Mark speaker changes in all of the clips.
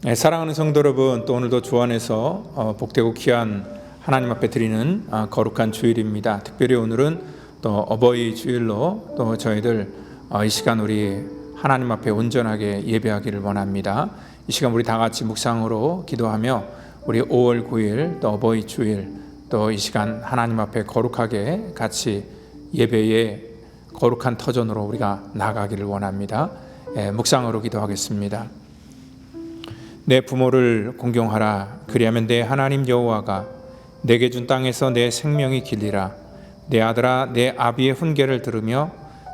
Speaker 1: 사랑하는 성도 여러분, 또 오늘도 주 안에서 복되고 귀한 하나님 앞에 드리는 거룩한 주일입니다. 특별히 오늘은 또 어버이 주일로 또 저희들 이 시간 우리 하나님 앞에 온전하게 예배하기를 원합니다. 이 시간 우리 다 같이 묵상으로 기도하며 우리 5월 9일 또 어버이 주일 또 이 시간 하나님 앞에 거룩하게 같이 예배의 거룩한 터전으로 우리가 나가기를 원합니다. 묵상으로 기도하겠습니다. 내 부모를 공경하라. 그리하면 내 하나님 여호와가 내게 준 땅에서 내 생명이 길리라. 내 아들아, 내 아비의 훈계를 들으며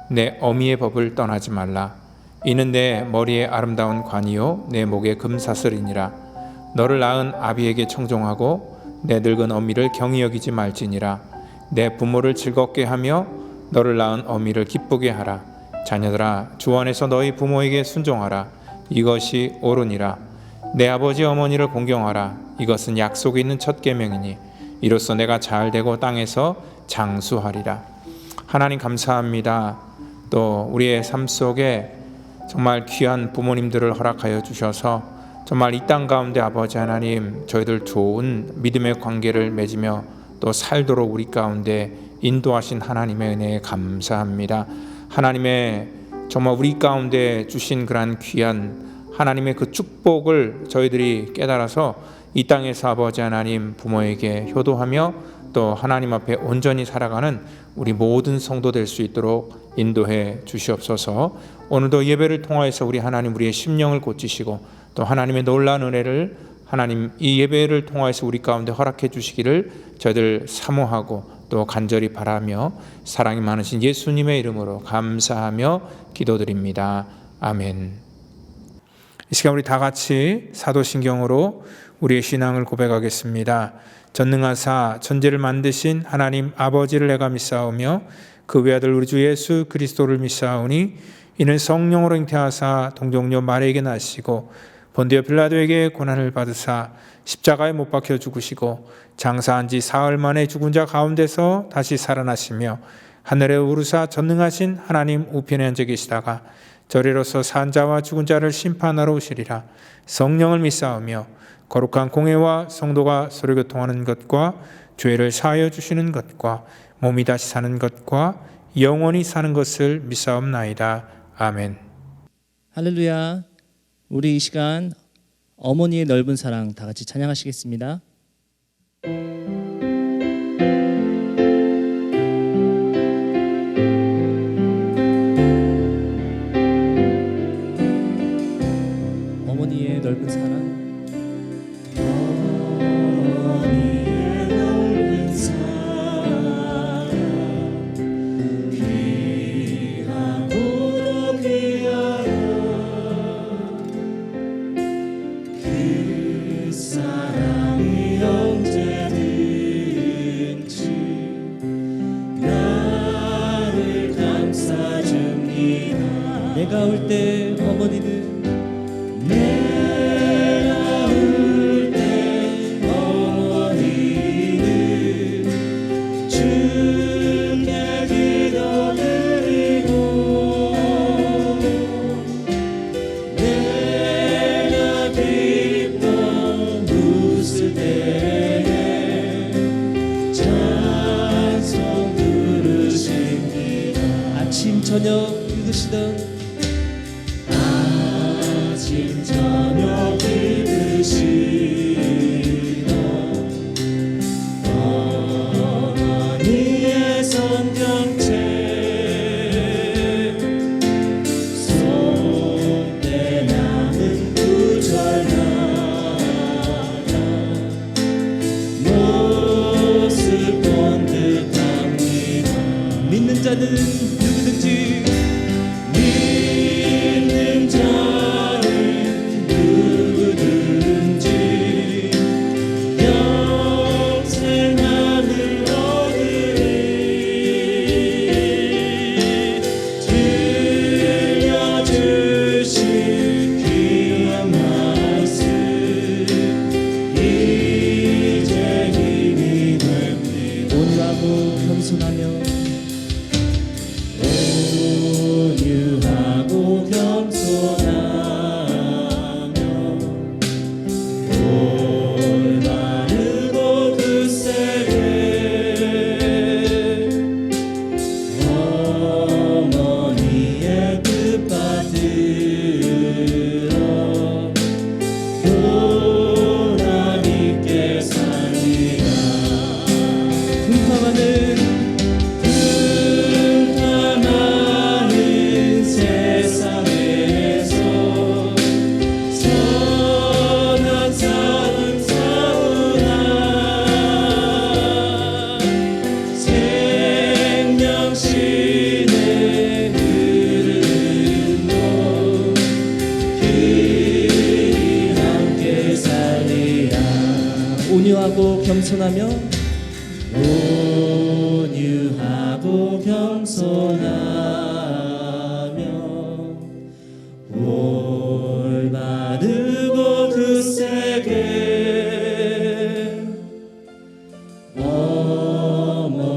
Speaker 1: 내 어미의 법을 떠나지 말라. 이는 내 머리에 아름다운 관이요 내 목에 금사슬이니라. 너를 낳은 아비에게 청종하고 내 늙은 어미를 경히 여기지 말지니라. 내 부모를 즐겁게 하며 너를 낳은 어미를 기쁘게 하라. 자녀들아, 주 안에서 너희 부모에게 순종하라. 이것이 옳으니라. 내 아버지 어머니를 공경하라. 이것은 약속이 있는 첫 계명이니 이로써 내가 잘되고 땅에서 장수하리라. 하나님 감사합니다. 또 우리의 삶 속에 정말 귀한 부모님들을 허락하여 주셔서 정말 이 땅 가운데 아버지 하나님 저희들 좋은 믿음의 관계를 맺으며 또 살도록 우리 가운데 인도하신 하나님의 은혜에 감사합니다. 하나님의 정말 우리 가운데 주신 그러한 귀한 하나님의 그 축복을 저희들이 깨달아서 이 땅에서 아버지 하나님 부모에게 효도하며 또 하나님 앞에 온전히 살아가는 우리 모든 성도 될 수 있도록 인도해 주시옵소서. 오늘도 예배를 통하여서 우리 하나님 우리의 심령을 고치시고 또 하나님의 놀라운 은혜를 하나님 이 예배를 통하여서 우리 가운데 허락해 주시기를 저희들 사모하고 또 간절히 바라며 사랑이 많으신 예수님의 이름으로 감사하며 기도드립니다. 아멘. 이 시간 우리 다 같이 사도신경으로 우리의 신앙을 고백하겠습니다. 전능하사 천지를 만드신 하나님 아버지를 내가 믿사오며 그 외아들 우리 주 예수 그리스도를 믿사오니 이는 성령으로 잉태하사 동정녀 마리아에게 나시고 본디오 빌라도에게 고난을 받으사 십자가에 못 박혀 죽으시고 장사한 지 사흘 만에 죽은 자 가운데서 다시 살아나시며 하늘에 오르사 전능하신 하나님 우편에 앉아 계시다가 저리로서 산 자와 죽은 자를 심판하러 오시리라. 성령을 믿사오며 거룩한 공회와 성도가 서로 교통하는 것과 죄를 사하여 주시는 것과 몸이 다시 사는 것과 영원히 사는 것을 믿사옵나이다. 아멘.
Speaker 2: 할렐루야. 우리 이 시간 어머니의 넓은 사랑 다 같이 찬양하시겠습니다. 어머니의 넓은 사랑.
Speaker 3: 어머니의 넓은 사랑 귀하고도 귀하여 그 사랑이 언제든지 나를 감싸줍니다.
Speaker 2: 내가 올 때 어머니는
Speaker 3: 내가 울 때 어머니는 주께 기도드리고 내가 기뻐 웃을 때에 찬송 부르십니다.
Speaker 2: 아침 저녁 읽으시던
Speaker 3: 아침 저녁 읽으시던 어머니의 성경책 손때 남은 구절마다 모습 본 듯합니다.
Speaker 2: 믿는 자는 누구든지
Speaker 3: 믿는 자는 누구든지
Speaker 2: 겸손하며
Speaker 3: 온유하고 겸손하며 올바르고 굳세게 어머니의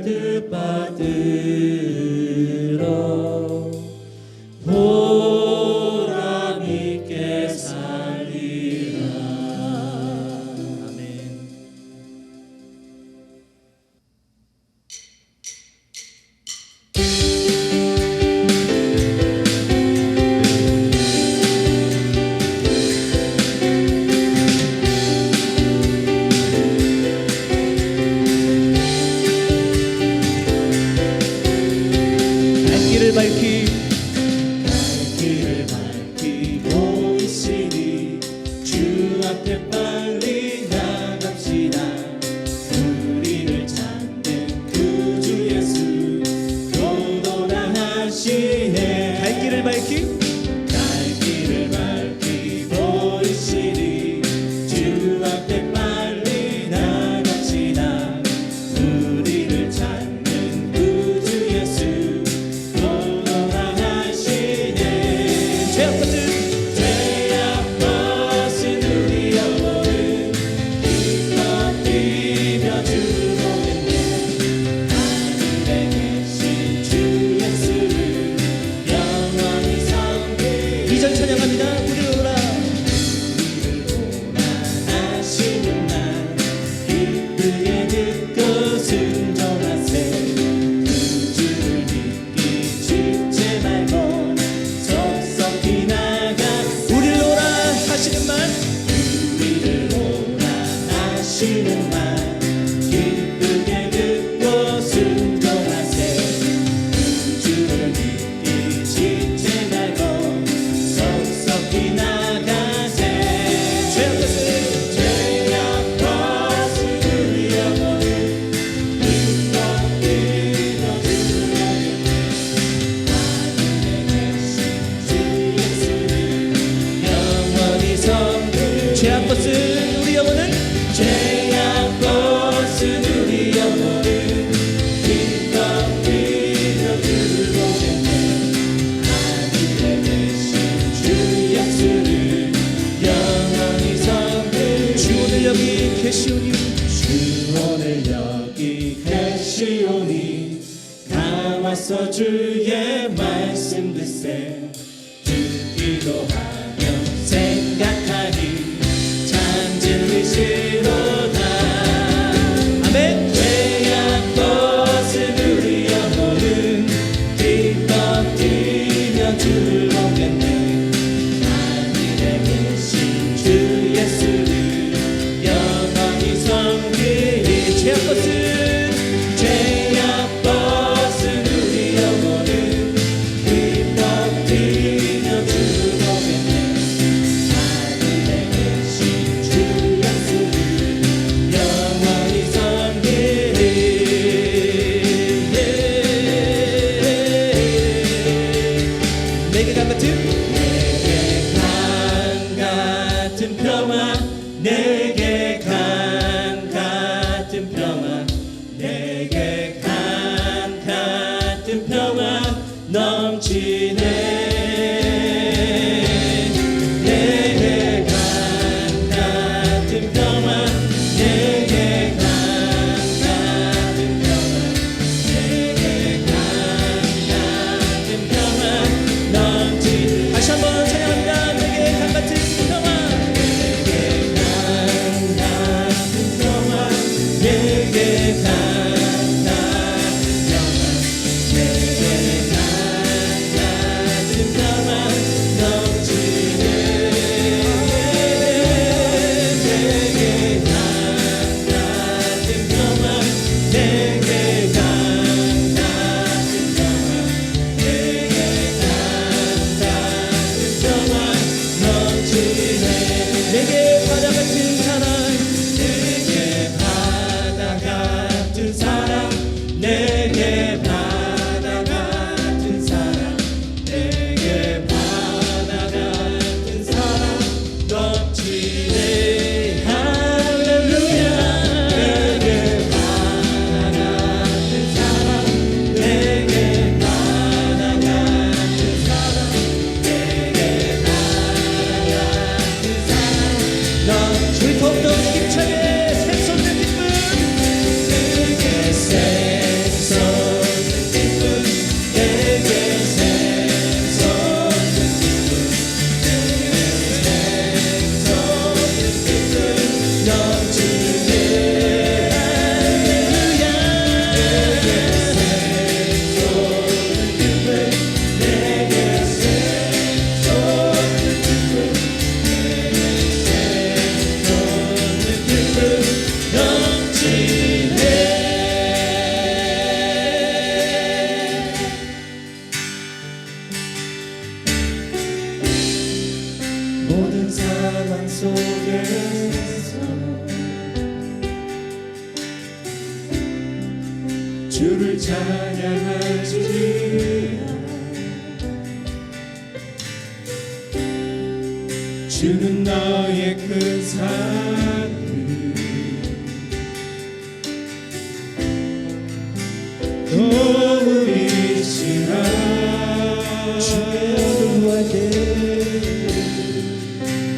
Speaker 3: 뜻 받들어 보람 있게 살리라.
Speaker 2: 아멘. 길을
Speaker 3: 밝히고 있으니 주 앞에 빨리 나갑시다. 우리를 찾는 구주 예수 도도나 하시네.
Speaker 2: 갈 길을 밝히
Speaker 3: 밝히고 있으니 주 앞에 빨리 나갑시다. 우리를 찾는 구주 예수
Speaker 2: 죄악 벗은 우리 영혼은
Speaker 3: 죄악 벗은 우리 영혼은 기껏 뛰며 들어오겠네. 하늘에 계신 주 예수를 영원히 섬길.
Speaker 2: 주 오늘 여기 계시오니
Speaker 3: 주 오늘 여기 계시오니 다 와서 주의 말씀 듣세. 듣기도 하며 생각하니 참 진리시로다.
Speaker 2: 아멘.
Speaker 3: 죄악 벗은 우리 영혼은 기껏 뛰며 들어오겠네. 하늘에 계신 주 예수를 영원히 섬기리.
Speaker 2: 죄악 벗은
Speaker 3: 우리 영혼은 기껏 뛰며 들어오겠네. 하늘에 계신 주 예수를 영원히 섬기리.
Speaker 2: 내게 감 같은
Speaker 3: 강 같은 평화, 내게 강 같은 평화, 내게 강 같은 평화 넘치네. 내게 강 같은 평화, 내게 강 같은 평화, 내게 강 같은 평화 넘치네.
Speaker 2: 다시 한번 찬양합니다. 내게 감 같은 평화.
Speaker 3: 내게 강 같은 모든 상황 속에서 주를 찬양할지니라. 주는 너의 큰 사랑을 도우이시라. 주의 얼굴 때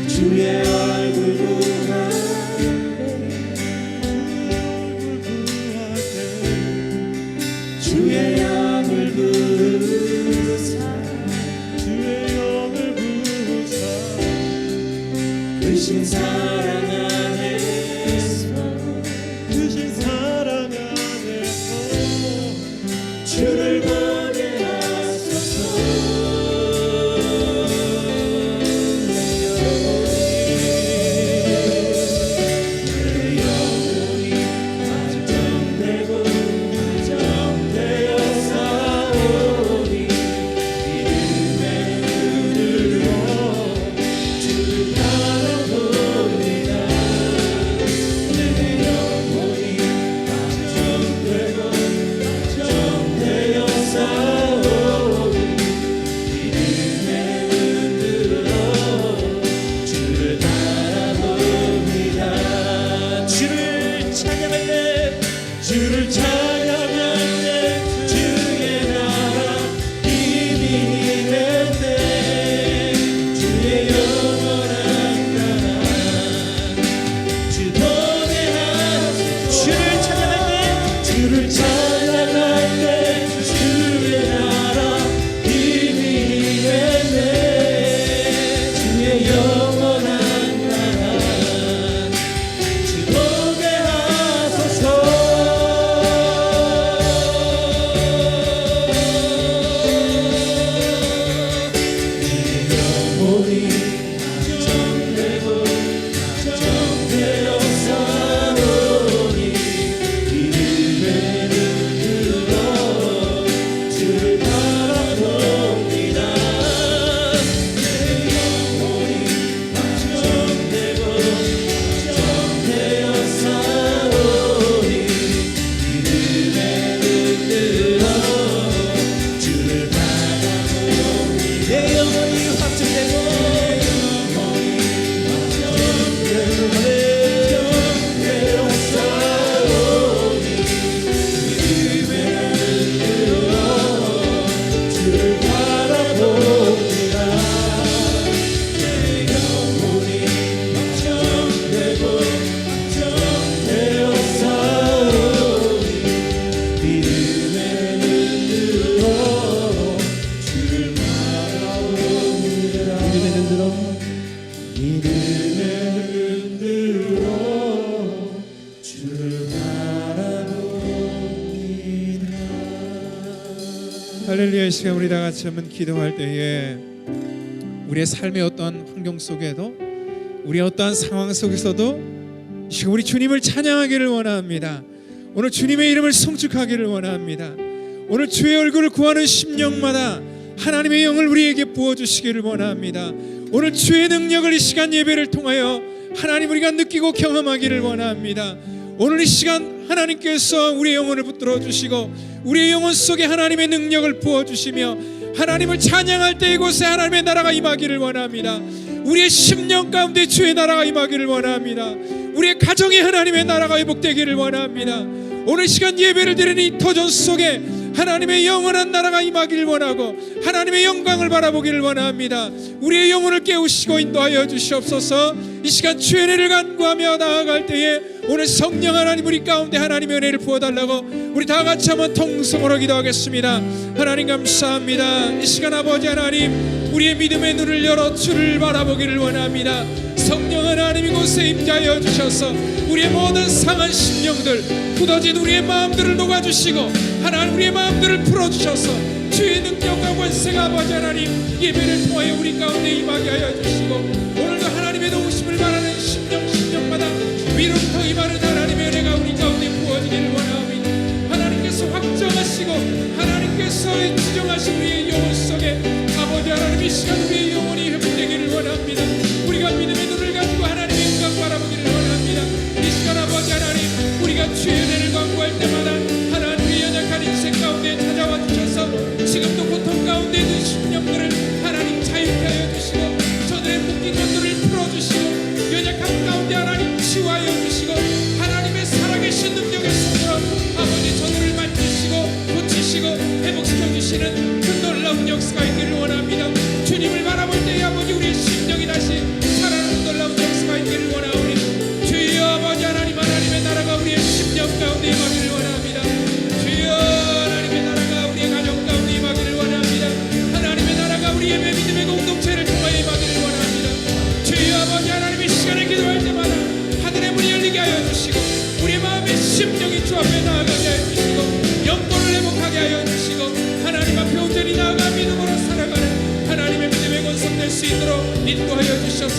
Speaker 3: 주의 얼굴 구할 때 주의 영을 부으사 크신 사랑 안에서 주를 보게 하소서. 내 영혼이 안정되고 안정되어 사오니 믿음의 눈으로 주를 바라봅니다. 내 영혼이 안정되고 안정되어 사오니 믿음의 눈으로 주를 바라봅니다. 주를 찬양할 때 주를 찬양할 때 주의 나라 힘이 임할 때 주의 영원한 나라 주 보게 하소서. 주를 찬양할 때 주를 찬양할 때 주의 나라 힘이 임할 때 주의 영원한 나라 주 보게 하소서. 내 영혼이 안정되고 안정되어 사오니 믿음의 눈으로 주를 바라봅니다. 내 영혼이 안정되고 안정되어 사오니 믿음의 눈으로 주를 바라봅니다. 내 영혼이 확증되고 안정되어 사오니 믿음의 눈으로 주를 바라봅니다. 내 영혼이 안정되고 안정되어 사오니 믿음의 눈으로 주를 바라봅니다. 믿음의 눈으로 주를 바라봅니다.
Speaker 1: 할렐루야. 이 시간 우리 다 같이 한번 기도할 때에 우리의 삶의 어떠한 환경 속에도 우리의 어떠한 상황 속에서도 지금 우리 주님을 찬양하기를 원합니다. 오늘 주님의 이름을 송축하기를 원합니다. 오늘 주의 얼굴을 구하는 심령마다 하나님의 영을 우리에게 부어주시기를 원합니다. 오늘 주의 능력을 이 시간 예배를 통하여 하나님 우리가 느끼고 경험하기를 원합니다. 오늘 이 시간 하나님께서 우리의 영혼을 붙들어 주시고 우리의 영혼 속에 하나님의 능력을 부어주시며 하나님을 찬양할 때 이곳에 하나님의 나라가 임하기를 원합니다. 우리의 심령 가운데 주의 나라가 임하기를 원합니다. 우리의 가정에 하나님의 나라가 회복되기를 원합니다. 오늘 시간 예배를 드리는 이 터전 속에 하나님의 영원한 나라가 임하기를 원하고 하나님의 영광을 바라보기를 원합니다. 우리의 영혼을 깨우시고 인도하여 주시옵소서. 이 시간 주의 은혜를 간구하며 나아갈 때에 오늘 성령 하나님 우리 가운데 하나님의 은혜를 부어달라고 우리 다 같이 한번 통성으로 기도하겠습니다. 하나님 감사합니다. 이 시간 아버지 하나님 우리의 믿음의 눈을 열어 주를 바라보기를 원합니다. 성령 하나님 이곳에 임재하여 주셔서 우리의 모든 상한 심령들 굳어진 우리의 마음들을 녹아주시고 하나님 우리의 마음들을 풀어주셔서 주의 능력과 권세가 아버지 하나님 예배를 통하여 우리 가운데 임하게 하여 주시고 오늘도 하나님의 도우심을 바라는 심령마다 위로부터 임하는 하나님의 은혜가 우리 가운데 부어지기를 원하옵니다. 하나님께서 확정하시고 하나님께서 지정하신 우리의 영혼 속에 아버지 하나님 이 시간 우리의 영혼이 회복되기를 원합니다.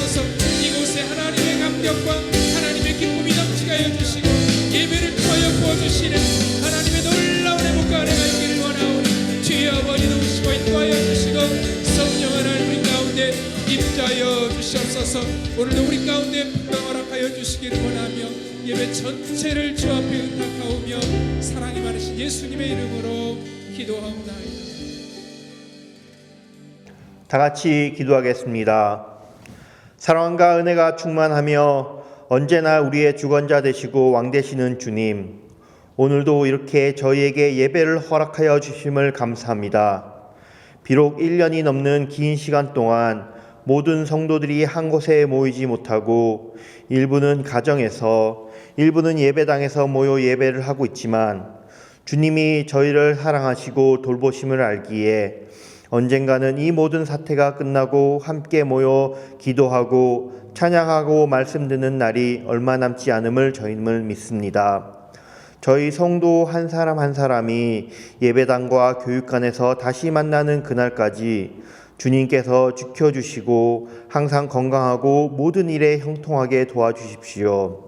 Speaker 1: 주옵소서. 이곳에 하나님의 감격과 하나님의 기쁨이 넘치게 하여 주시고 예배를 통하여 부어주시는 하나님의 놀라운 행복과 은혜가 있기를 원하오니 주의 아버지 도우시고 인도하여 주시고 성령 하나님 우리 가운데 임자하여 주시옵소서. 오늘도 우리 가운데 평강 허락하여 주시기를 원하며 예배 전체를 주 앞에 의탁하오며 사랑이 많으신 예수님의 이름으로 기도하옵나이다.
Speaker 4: 다 같이 기도하겠습니다. 사랑과 은혜가 충만하며 언제나 우리의 주권자 되시고 왕 되시는 주님, 오늘도 이렇게 저희에게 예배를 허락하여 주심을 감사합니다. 비록 1년이 넘는 긴 시간 동안 모든 성도들이 한 곳에 모이지 못하고 일부는 가정에서 일부는 예배당에서 모여 예배를 하고 있지만 주님이 저희를 사랑하시고 돌보심을 알기에 언젠가는 이 모든 사태가 끝나고 함께 모여 기도하고 찬양하고 말씀 듣는 날이 얼마 남지 않음을 저희는 믿습니다. 저희 성도 한 사람 한 사람이 예배당과 교육관에서 다시 만나는 그날까지 주님께서 지켜주시고 항상 건강하고 모든 일에 형통하게 도와주십시오.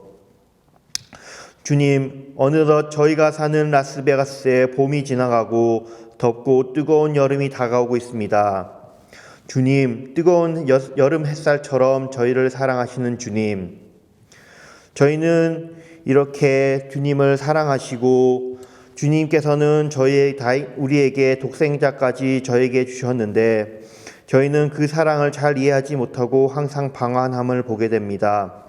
Speaker 4: 주님, 어느덧 저희가 사는 라스베가스에 봄이 지나가고 덥고 뜨거운 여름이 다가오고 있습니다. 주님, 뜨거운 여름 햇살처럼 저희를 사랑하시는 주님, 저희는 이렇게 주님을 사랑하시고 주님께서는 우리에게 독생자까지 저에게 주셨는데 저희는 그 사랑을 잘 이해하지 못하고 항상 방황함을 보게 됩니다.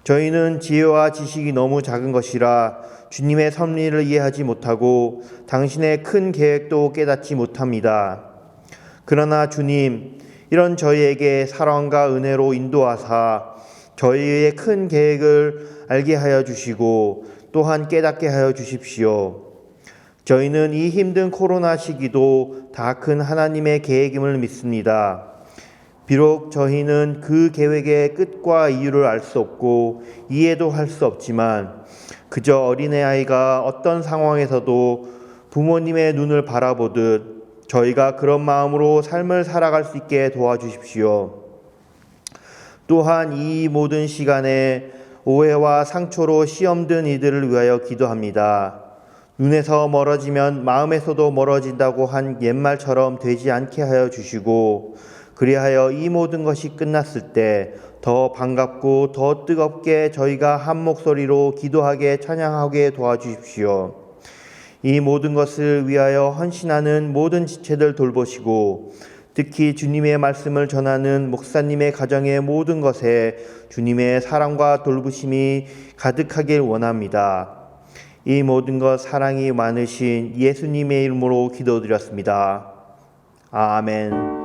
Speaker 4: 저희는 지혜와 지식이 너무 작은 것이라 주님의 섭리를 이해하지 못하고 당신의 큰 계획도 깨닫지 못합니다. 그러나 주님, 이런 저희에게 사랑과 은혜로 인도하사 저희의 큰 계획을 알게 하여 주시고 또한 깨닫게 하여 주십시오. 저희는 이 힘든 코로나 시기도 다 큰 하나님의 계획임을 믿습니다. 비록 저희는 그 계획의 끝과 이유를 알 수 없고 이해도 할 수 없지만 그저 어린아이가 어떤 상황에서도 부모님의 눈을 바라보듯 저희가 그런 마음으로 삶을 살아갈 수 있게 도와주십시오. 또한 이 모든 시간에 오해와 상처로 시험든 이들을 위하여 기도합니다. 눈에서 멀어지면 마음에서도 멀어진다고 한 옛말처럼 되지 않게 하여 주시고 그리하여 이 모든 것이 끝났을 때 더 반갑고 더 뜨겁게 저희가 한 목소리로 기도하게 찬양하게 도와주십시오. 이 모든 것을 위하여 헌신하는 모든 지체들 돌보시고 특히 주님의 말씀을 전하는 목사님의 가정의 모든 것에 주님의 사랑과 돌보심이 가득하길 원합니다. 이 모든 것 사랑이 많으신 예수님의 이름으로 기도드렸습니다. 아멘.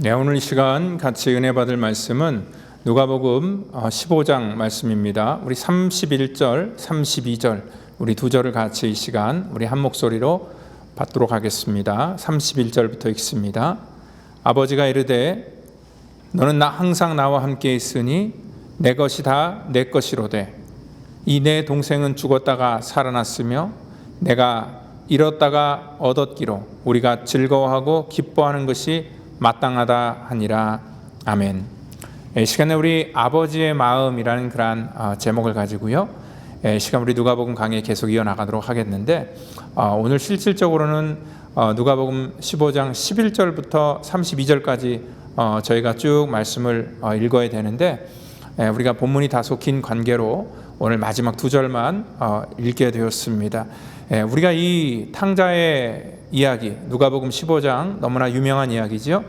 Speaker 1: 네, 오늘 이 시간 같이 은혜 받을 말씀은 누가복음 15장 말씀입니다. 우리 31절, 32절 우리 두 절을 같이 이 시간 우리 한 목소리로 받도록 하겠습니다. 31절부터 읽습니다. 아버지가 이르되 너는 항상 나와 함께 있으니 내 것이 다 내 것이로되 이 내 동생은 죽었다가 살아났으며 내가 잃었다가 얻었기로 우리가 즐거워하고 기뻐하는 것이 마땅하다 하니라. 아멘. 이 시간에 우리 아버지의 마음이라는 그러한 제목을 가지고요, 이 시간 우리 누가복음 강의 계속 이어나가도록 하겠는데, 오늘 실질적으로는 누가복음 15장 11절부터 32절까지 저희가 쭉 말씀을 읽어야 되는데, 우리가 본문이 다소 긴 관계로 오늘 마지막 두 절만 읽게 되었습니다. 우리가 이 탕자의 이야기, 누가복음 15장 너무나 유명한 이야기죠.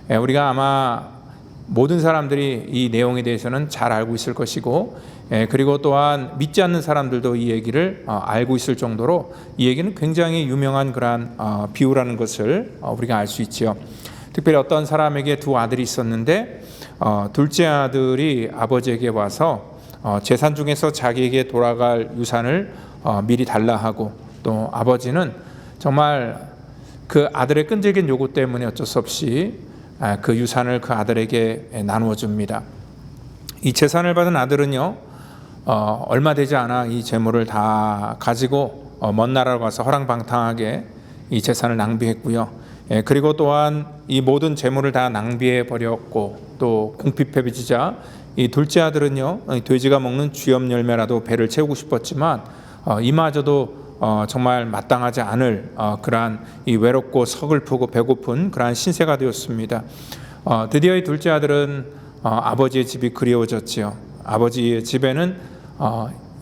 Speaker 1: 우리가 아마 모든 사람들이 이 내용에 대해서는 잘 알고 있을 것이고, 그리고 또한 믿지 않는 사람들도 이 얘기를 알고 있을 정도로 이 얘기는 굉장히 유명한 그러한 비유라는 것을 우리가 알 수 있죠. 특별히 어떤 사람에게 두 아들이 있었는데, 둘째 아들이 아버지에게 와서 재산 중에서 자기에게 돌아갈 유산을 미리 달라 하고, 또 아버지는 정말 그 아들의 끈질긴 요구 때문에 어쩔 수 없이 그 유산을 그 아들에게 나누어 줍니다. 이 재산을 받은 아들은요, 얼마 되지 않아 이 재물을 다 가지고 먼 나라로 가서 허랑방탕하게 이 재산을 낭비했고요. 그리고 또한 이 모든 재물을 다 낭비해 버렸고, 또 궁핍해지자 이 둘째 아들은요, 돼지가 먹는 쥐염 열매라도 배를 채우고 싶었지만 이마저도 정말 마땅하지 않을 그러한 이 외롭고 서글프고 배고픈 그러한 신세가 되었습니다. 드디어 이 둘째 아들은 아버지의 집이 그리워졌지요. 아버지의 집에는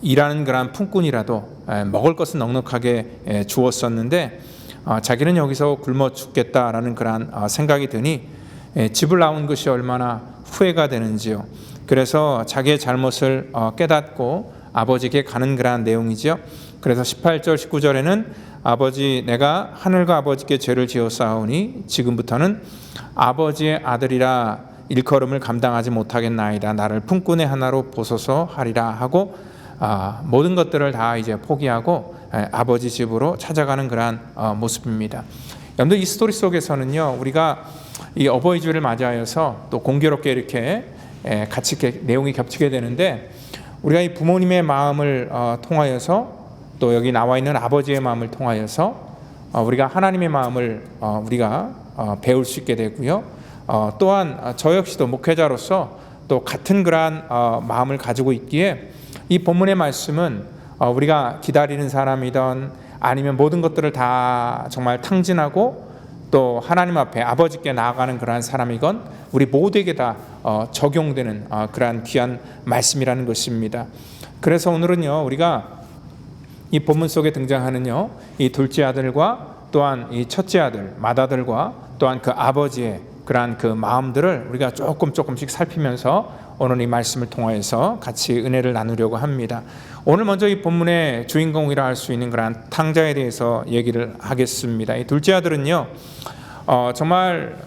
Speaker 1: 일하는 그러한 품꾼이라도 먹을 것은 넉넉하게 주었었는데, 자기는 여기서 굶어 죽겠다라는 그러한 생각이 드니 집을 나온 것이 얼마나 후회가 되는지요. 그래서 자기의 잘못을 깨닫고 아버지에게 가는 그러한 내용이죠. 그래서 18절 19절에는 아버지, 내가 하늘과 아버지께 죄를 지었사오니 지금부터는 아버지의 아들이라 일컬음을 감당하지 못하겠나이다. 나를 품꾼의 하나로 보소서 하리라 하고 모든 것들을 다 이제 포기하고 아버지 집으로 찾아가는 그러한 모습입니다. 여러분들, 이 스토리 속에서는요, 우리가 이 어버이 주일을 맞이하여서 또 공교롭게 이렇게 같이 이렇게 내용이 겹치게 되는데, 우리가 이 부모님의 마음을 통하여서, 또 여기 나와 있는 아버지의 마음을 통하여서 우리가 하나님의 마음을 우리가 배울 수 있게 되고요. 또한 저 역시도 목회자로서 또 같은 그러한 마음을 가지고 있기에 이 본문의 말씀은 우리가 기다리는 사람이든 아니면 모든 것들을 다 정말 탕진하고 또 하나님 앞에 아버지께 나아가는 그러한 사람이건 우리 모두에게 다 적용되는 그러한 귀한 말씀이라는 것입니다. 그래서 오늘은요, 우리가 이 본문 속에 등장하는요, 이 둘째 아들과 또한 이 첫째 아들 맏아들과 또한 그 아버지의 그러한 그 마음들을 우리가 조금씩 살피면서 오늘 이 말씀을 통하여서 같이 은혜를 나누려고 합니다. 오늘 먼저 이 본문의 주인공이라 할 수 있는 그러한 탕자에 대해서 얘기를 하겠습니다. 이 둘째 아들은요, 정말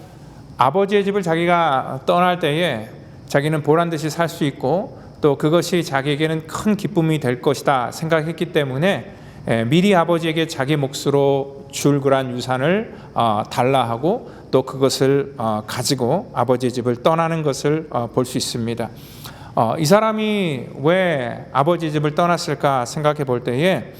Speaker 1: 아버지의 집을 자기가 떠날 때에 자기는 보란듯이 살 수 있고, 또 그것이 자기에게는 큰 기쁨이 될 것이다 생각했기 때문에 미리 아버지에게 자기 몫으로 줄 그러한 유산을 달라 하고, 또 그것을 가지고 아버지의 집을 떠나는 것을 볼 수 있습니다. 이 사람이 왜 아버지의 집을 떠났을까 생각해 볼 때에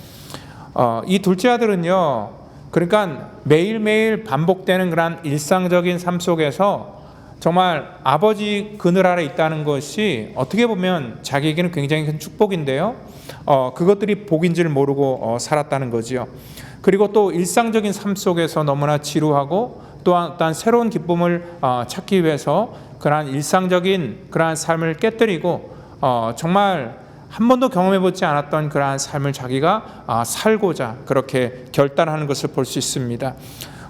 Speaker 1: 이 둘째 아들은요, 그러니까 매일매일 반복되는 그런 일상적인 삶 속에서 정말 아버지 그늘 아래 있다는 것이 어떻게 보면 자기에게는 굉장히 큰 축복인데요, 그것들이 복인 줄 모르고 살았다는 거지요. 그리고 또 일상적인 삶 속에서 너무나 지루하고 또한 새로운 기쁨을 찾기 위해서 그러한 일상적인 그러한 삶을 깨뜨리고 정말 한 번도 경험해보지 않았던 그러한 삶을 자기가 살고자 그렇게 결단하는 것을 볼 수 있습니다.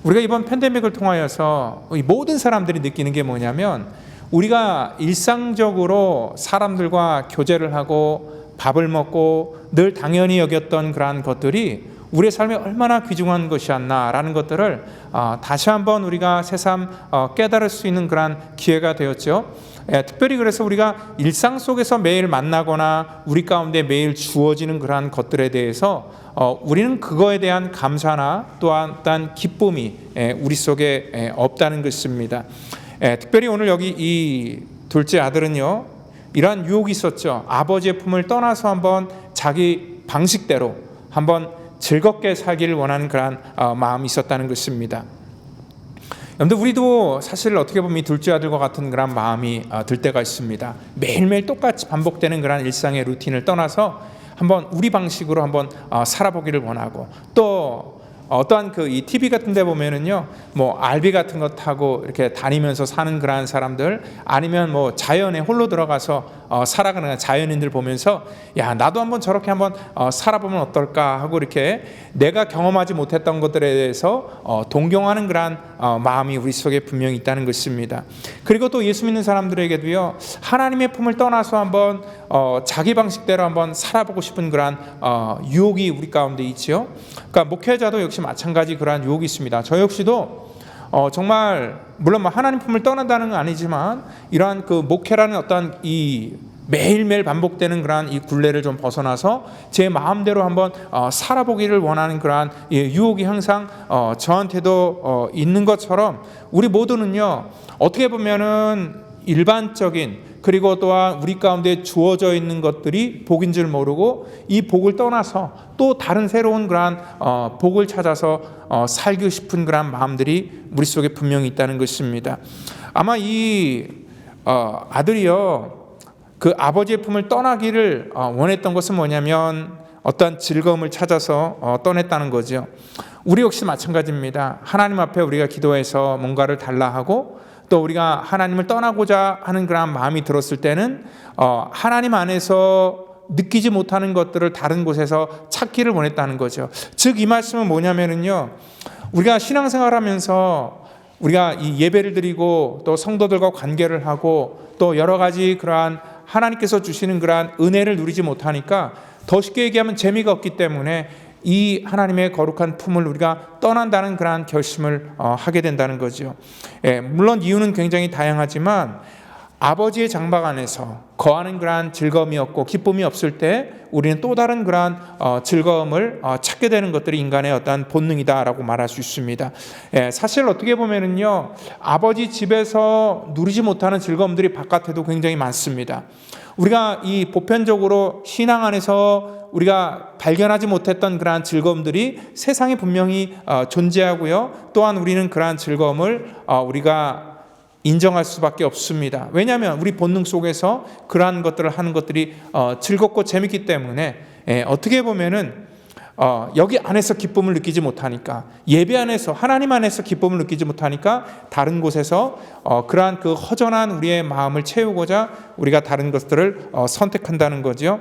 Speaker 1: 우리가 이번 팬데믹을 통하여서 이 모든 사람들이 느끼는 게 뭐냐면, 우리가 일상적으로 사람들과 교제를 하고 밥을 먹고 늘 당연히 여겼던 그러한 것들이 우리의 삶이 얼마나 귀중한 것이었나라는 것들을 다시 한번 우리가 새삼 깨달을 수 있는 그런 기회가 되었죠. 특별히 그래서 우리가 일상 속에서 매일 만나거나 우리 가운데 매일 주어지는 그러한 것들에 대해서 우리는 그거에 대한 감사나 또한 어떤 기쁨이 우리 속에 없다는 것입니다. 특별히 오늘 여기 이 둘째 아들은요, 이러한 유혹이 있었죠. 아버지의 품을 떠나서 한번 자기 방식대로 한번 즐겁게 살기를 원하는 그런 마음이 있었다는 것입니다. 여러분들, 우리도 사실 어떻게 보면 이 둘째 아들과 같은 그런 마음이 들 때가 있습니다. 매일매일 똑같이 반복되는 그런 일상의 루틴을 떠나서 한번 우리 방식으로 한번 살아보기를 원하고, 또 어떠한 이 TV 같은 데 보면은요, 뭐 RV 같은 거 타고 이렇게 다니면서 사는 그러한 사람들, 아니면 뭐 자연에 홀로 들어가서 살아가는 자연인들 보면서 야, 나도 한번 저렇게 한번 살아보면 어떨까 하고 이렇게 내가 경험하지 못했던 것들에 대해서 동경하는 그러한 마음이 우리 속에 분명히 있다는 것입니다. 그리고 또 예수 믿는 사람들에게도요, 하나님의 품을 떠나서 한번 자기 방식대로 한번 살아보고 싶은 그러한 유혹이 우리 가운데 있죠. 그러니까 목회자도 역시 마찬가지 그러한 유혹이 있습니다. 저 역시도 정말 물론 뭐 하나님 품을 떠난다는 건 아니지만 이러한 그 목회라는 어떤 이 매일매일 반복되는 그러한 이 굴레를 좀 벗어나서 제 마음대로 한번 살아보기를 원하는 그러한 유혹이 항상 저한테도 있는 것처럼 우리 모두는요, 어떻게 보면은 일반적인, 그리고 또한 우리 가운데 주어져 있는 것들이 복인 줄 모르고 이 복을 떠나서 또 다른 새로운 그러한 복을 찾아서 살고 싶은 그러한 마음들이 우리 속에 분명히 있다는 것입니다. 아마 이 아들이요, 그 아버지의 품을 떠나기를 원했던 것은 뭐냐면 어떠한 즐거움을 찾아서 떠냈다는 거죠. 우리 역시 마찬가지입니다. 하나님 앞에 우리가 기도해서 뭔가를 달라 하고, 또 우리가 하나님을 떠나고자 하는 그런 마음이 들었을 때는 하나님 안에서 느끼지 못하는 것들을 다른 곳에서 찾기를 원했다는 거죠. 즉 이 말씀은 뭐냐면은요, 우리가 신앙생활하면서 우리가 이 예배를 드리고 또 성도들과 관계를 하고 또 여러 가지 그러한 하나님께서 주시는 그러한 은혜를 누리지 못하니까, 더 쉽게 얘기하면 재미가 없기 때문에 이 하나님의 거룩한 품을 우리가 떠난다는 그러한 결심을 하게 된다는 거죠. 물론 이유는 굉장히 다양하지만 아버지의 장막 안에서 거하는 그러한 즐거움이 없고 기쁨이 없을 때 우리는 또 다른 그러한 즐거움을 찾게 되는 것들이 인간의 어떤 본능이다라고 말할 수 있습니다. 사실 어떻게 보면은요, 아버지 집에서 누리지 못하는 즐거움들이 바깥에도 굉장히 많습니다. 우리가 이 보편적으로 신앙 안에서 우리가 발견하지 못했던 그러한 즐거움들이 세상에 분명히 존재하고요, 또한 우리는 그러한 즐거움을 우리가 인정할 수밖에 없습니다. 왜냐하면 우리 본능 속에서 그러한 것들을 하는 것들이 즐겁고 재밌기 때문에 어떻게 보면은 여기 안에서 기쁨을 느끼지 못하니까, 예배 안에서 하나님 안에서 기쁨을 느끼지 못하니까 다른 곳에서 그러한 그 허전한 우리의 마음을 채우고자 우리가 다른 것들을 선택한다는 거죠.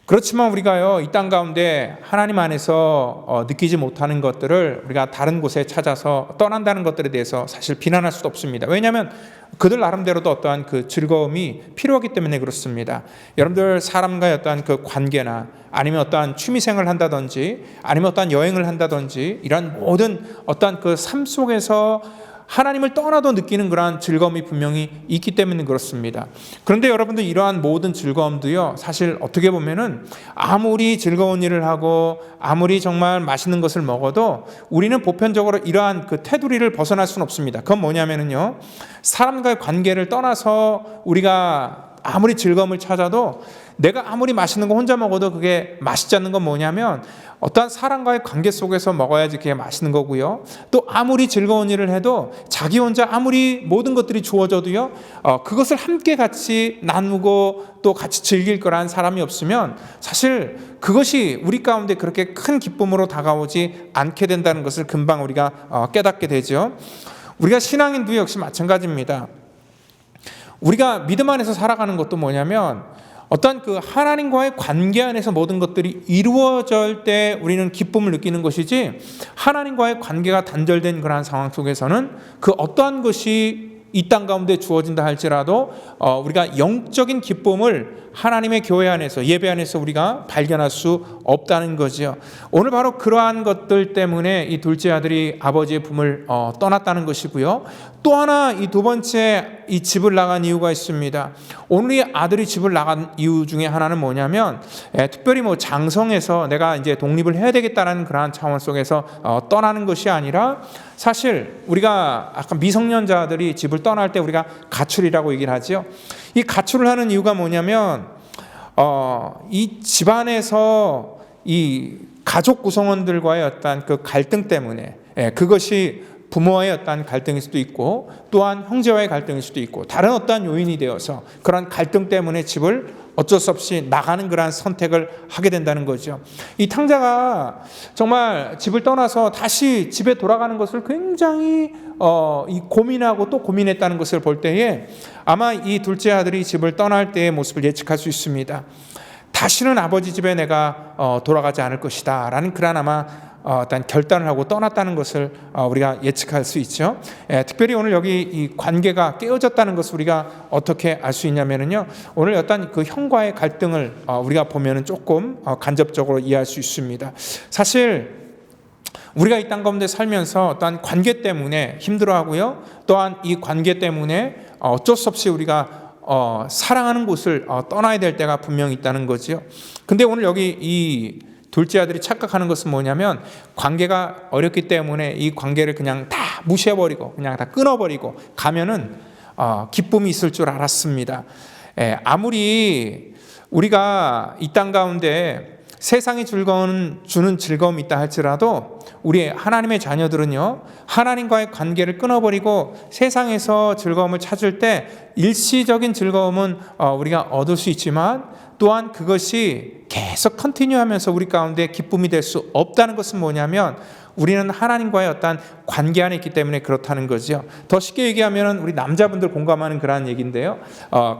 Speaker 1: 그렇지만 우리가요, 이 땅 가운데 하나님 안에서 느끼지 못하는 것들을 우리가 다른 곳에 찾아서 떠난다는 것들에 대해서 사실 비난할 수도 없습니다. 왜냐하면 그들 나름대로도 어떠한 그 즐거움이 필요하기 때문에 그렇습니다. 여러분들 사람과의 어떠한 그 관계나 아니면 어떠한 취미생활을 한다든지 아니면 어떠한 여행을 한다든지 이런 모든 어떠한 그 삶 속에서 하나님을 떠나도 느끼는 그러한 즐거움이 분명히 있기 때문에 그렇습니다. 그런데 여러분들, 이러한 모든 즐거움도요, 사실 어떻게 보면은 아무리 즐거운 일을 하고 아무리 정말 맛있는 것을 먹어도 우리는 보편적으로 이러한 그 테두리를 벗어날 수는 없습니다. 그건 뭐냐면은요, 사람과의 관계를 떠나서 우리가 아무리 즐거움을 찾아도 내가 아무리 맛있는 거 혼자 먹어도 그게 맛있지 않는 건 뭐냐면 어떠한 사람과의 관계 속에서 먹어야지 그게 맛있는 거고요. 또 아무리 즐거운 일을 해도 자기 혼자 아무리 모든 것들이 주어져도요, 그것을 함께 같이 나누고 또 같이 즐길 거라는 사람이 없으면 사실 그것이 우리 가운데 그렇게 큰 기쁨으로 다가오지 않게 된다는 것을 금방 우리가 깨닫게 되죠. 우리가 신앙인도 역시 마찬가지입니다. 우리가 믿음 안에서 살아가는 것도 뭐냐면 어떤 그 하나님과의 관계 안에서 모든 것들이 이루어질 때 우리는 기쁨을 느끼는 것이지, 하나님과의 관계가 단절된 그러한 상황 속에서는 그 어떠한 것이 이 땅 가운데 주어진다 할지라도 우리가 영적인 기쁨을 하나님의 교회 안에서, 예배 안에서 우리가 발견할 수 없다는 거죠. 오늘 바로 그러한 것들 때문에 이 둘째 아들이 아버지의 품을 떠났다는 것이고요. 또 하나 이 두 번째 이 집을 나간 이유가 있습니다. 오늘 이 아들이 집을 나간 이유 중에 하나는 뭐냐면 특별히 뭐 장성해서 내가 이제 독립을 해야 되겠다는 그러한 차원 속에서 떠나는 것이 아니라, 사실 우리가 아까 미성년자들이 집을 떠날 때 우리가 가출이라고 얘기를 하죠. 이 가출을 하는 이유가 뭐냐면 이 집안에서 이 가족 구성원들과의 어떤 그 갈등 때문에, 그것이 부모와의 어떤 갈등일 수도 있고 또한 형제와의 갈등일 수도 있고 다른 어떠한 요인이 되어서 그런 갈등 때문에 집을 어쩔 수 없이 나가는 그러한 선택을 하게 된다는 거죠. 이 탕자가 정말 집을 떠나서 다시 집에 돌아가는 것을 굉장히 이 고민하고 또 고민했다는 것을 볼 때에 아마 이 둘째 아들이 집을 떠날 때의 모습을 예측할 수 있습니다. 다시는 아버지 집에 내가 돌아가지 않을 것이다 라는 그런 아마 어떤 결단을 하고 떠났다는 것을 우리가 예측할 수 있죠. 특별히 오늘 여기 이 관계가 깨어졌다는 것을 우리가 어떻게 알 수 있냐면요, 오늘 어떤 그 형과의 갈등을 우리가 보면은 조금 간접적으로 이해할 수 있습니다. 사실 우리가 이 땅 가운데 살면서 어떤 관계 때문에 힘들어하고요, 또한 이 관계 때문에 어쩔 수 없이 우리가 사랑하는 곳을 떠나야 될 때가 분명히 있다는 거죠. 근데 오늘 여기 이 둘째 아들이 착각하는 것은 뭐냐면, 관계가 어렵기 때문에 이 관계를 그냥 다 무시해버리고 그냥 다 끊어버리고 가면은 기쁨이 있을 줄 알았습니다. 아무리 우리가 이 땅 가운데 세상이 주는 즐거움이 있다 할지라도 우리 하나님의 자녀들은요, 하나님과의 관계를 끊어버리고 세상에서 즐거움을 찾을 때 일시적인 즐거움은 우리가 얻을 수 있지만 또한 그것이 계속 컨티뉴하면서 우리 가운데 기쁨이 될 수 없다는 것은 뭐냐면, 우리는 하나님과의 어떤 관계 안에 있기 때문에 그렇다는 거죠. 더 쉽게 얘기하면 우리 남자분들 공감하는 그런 얘기인데요,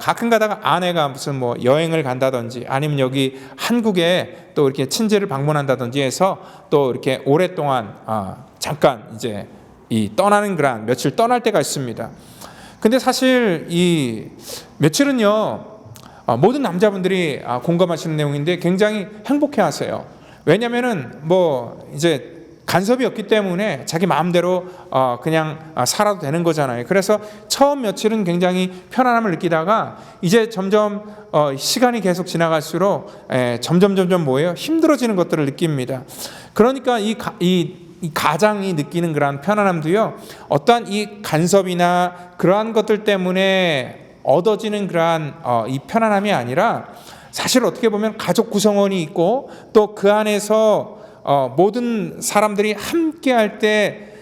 Speaker 1: 가끔 가다가 아내가 무슨 뭐 여행을 간다든지 아니면 여기 한국에 또 이렇게 친지를 방문한다든지 해서 또 이렇게 오랫동안 잠깐 이제 이 떠나는 그런 며칠 떠날 때가 있습니다. 근데 사실 이 며칠은요, 모든 남자분들이 공감하시는 내용인데 굉장히 행복해하세요. 왜냐하면은 뭐 이제 간섭이 없기 때문에 자기 마음대로 그냥 살아도 되는 거잖아요. 그래서 처음 며칠은 굉장히 편안함을 느끼다가 이제 점점 시간이 계속 지나갈수록 점점 뭐예요? 힘들어지는 것들을 느낍니다. 그러니까 이 가장이 느끼는 그러한 편안함도요, 어떠한 이 간섭이나 그러한 것들 때문에 얻어지는 그러한 이 편안함이 아니라, 사실 어떻게 보면 가족 구성원이 있고 또 그 안에서 모든 사람들이 함께 할 때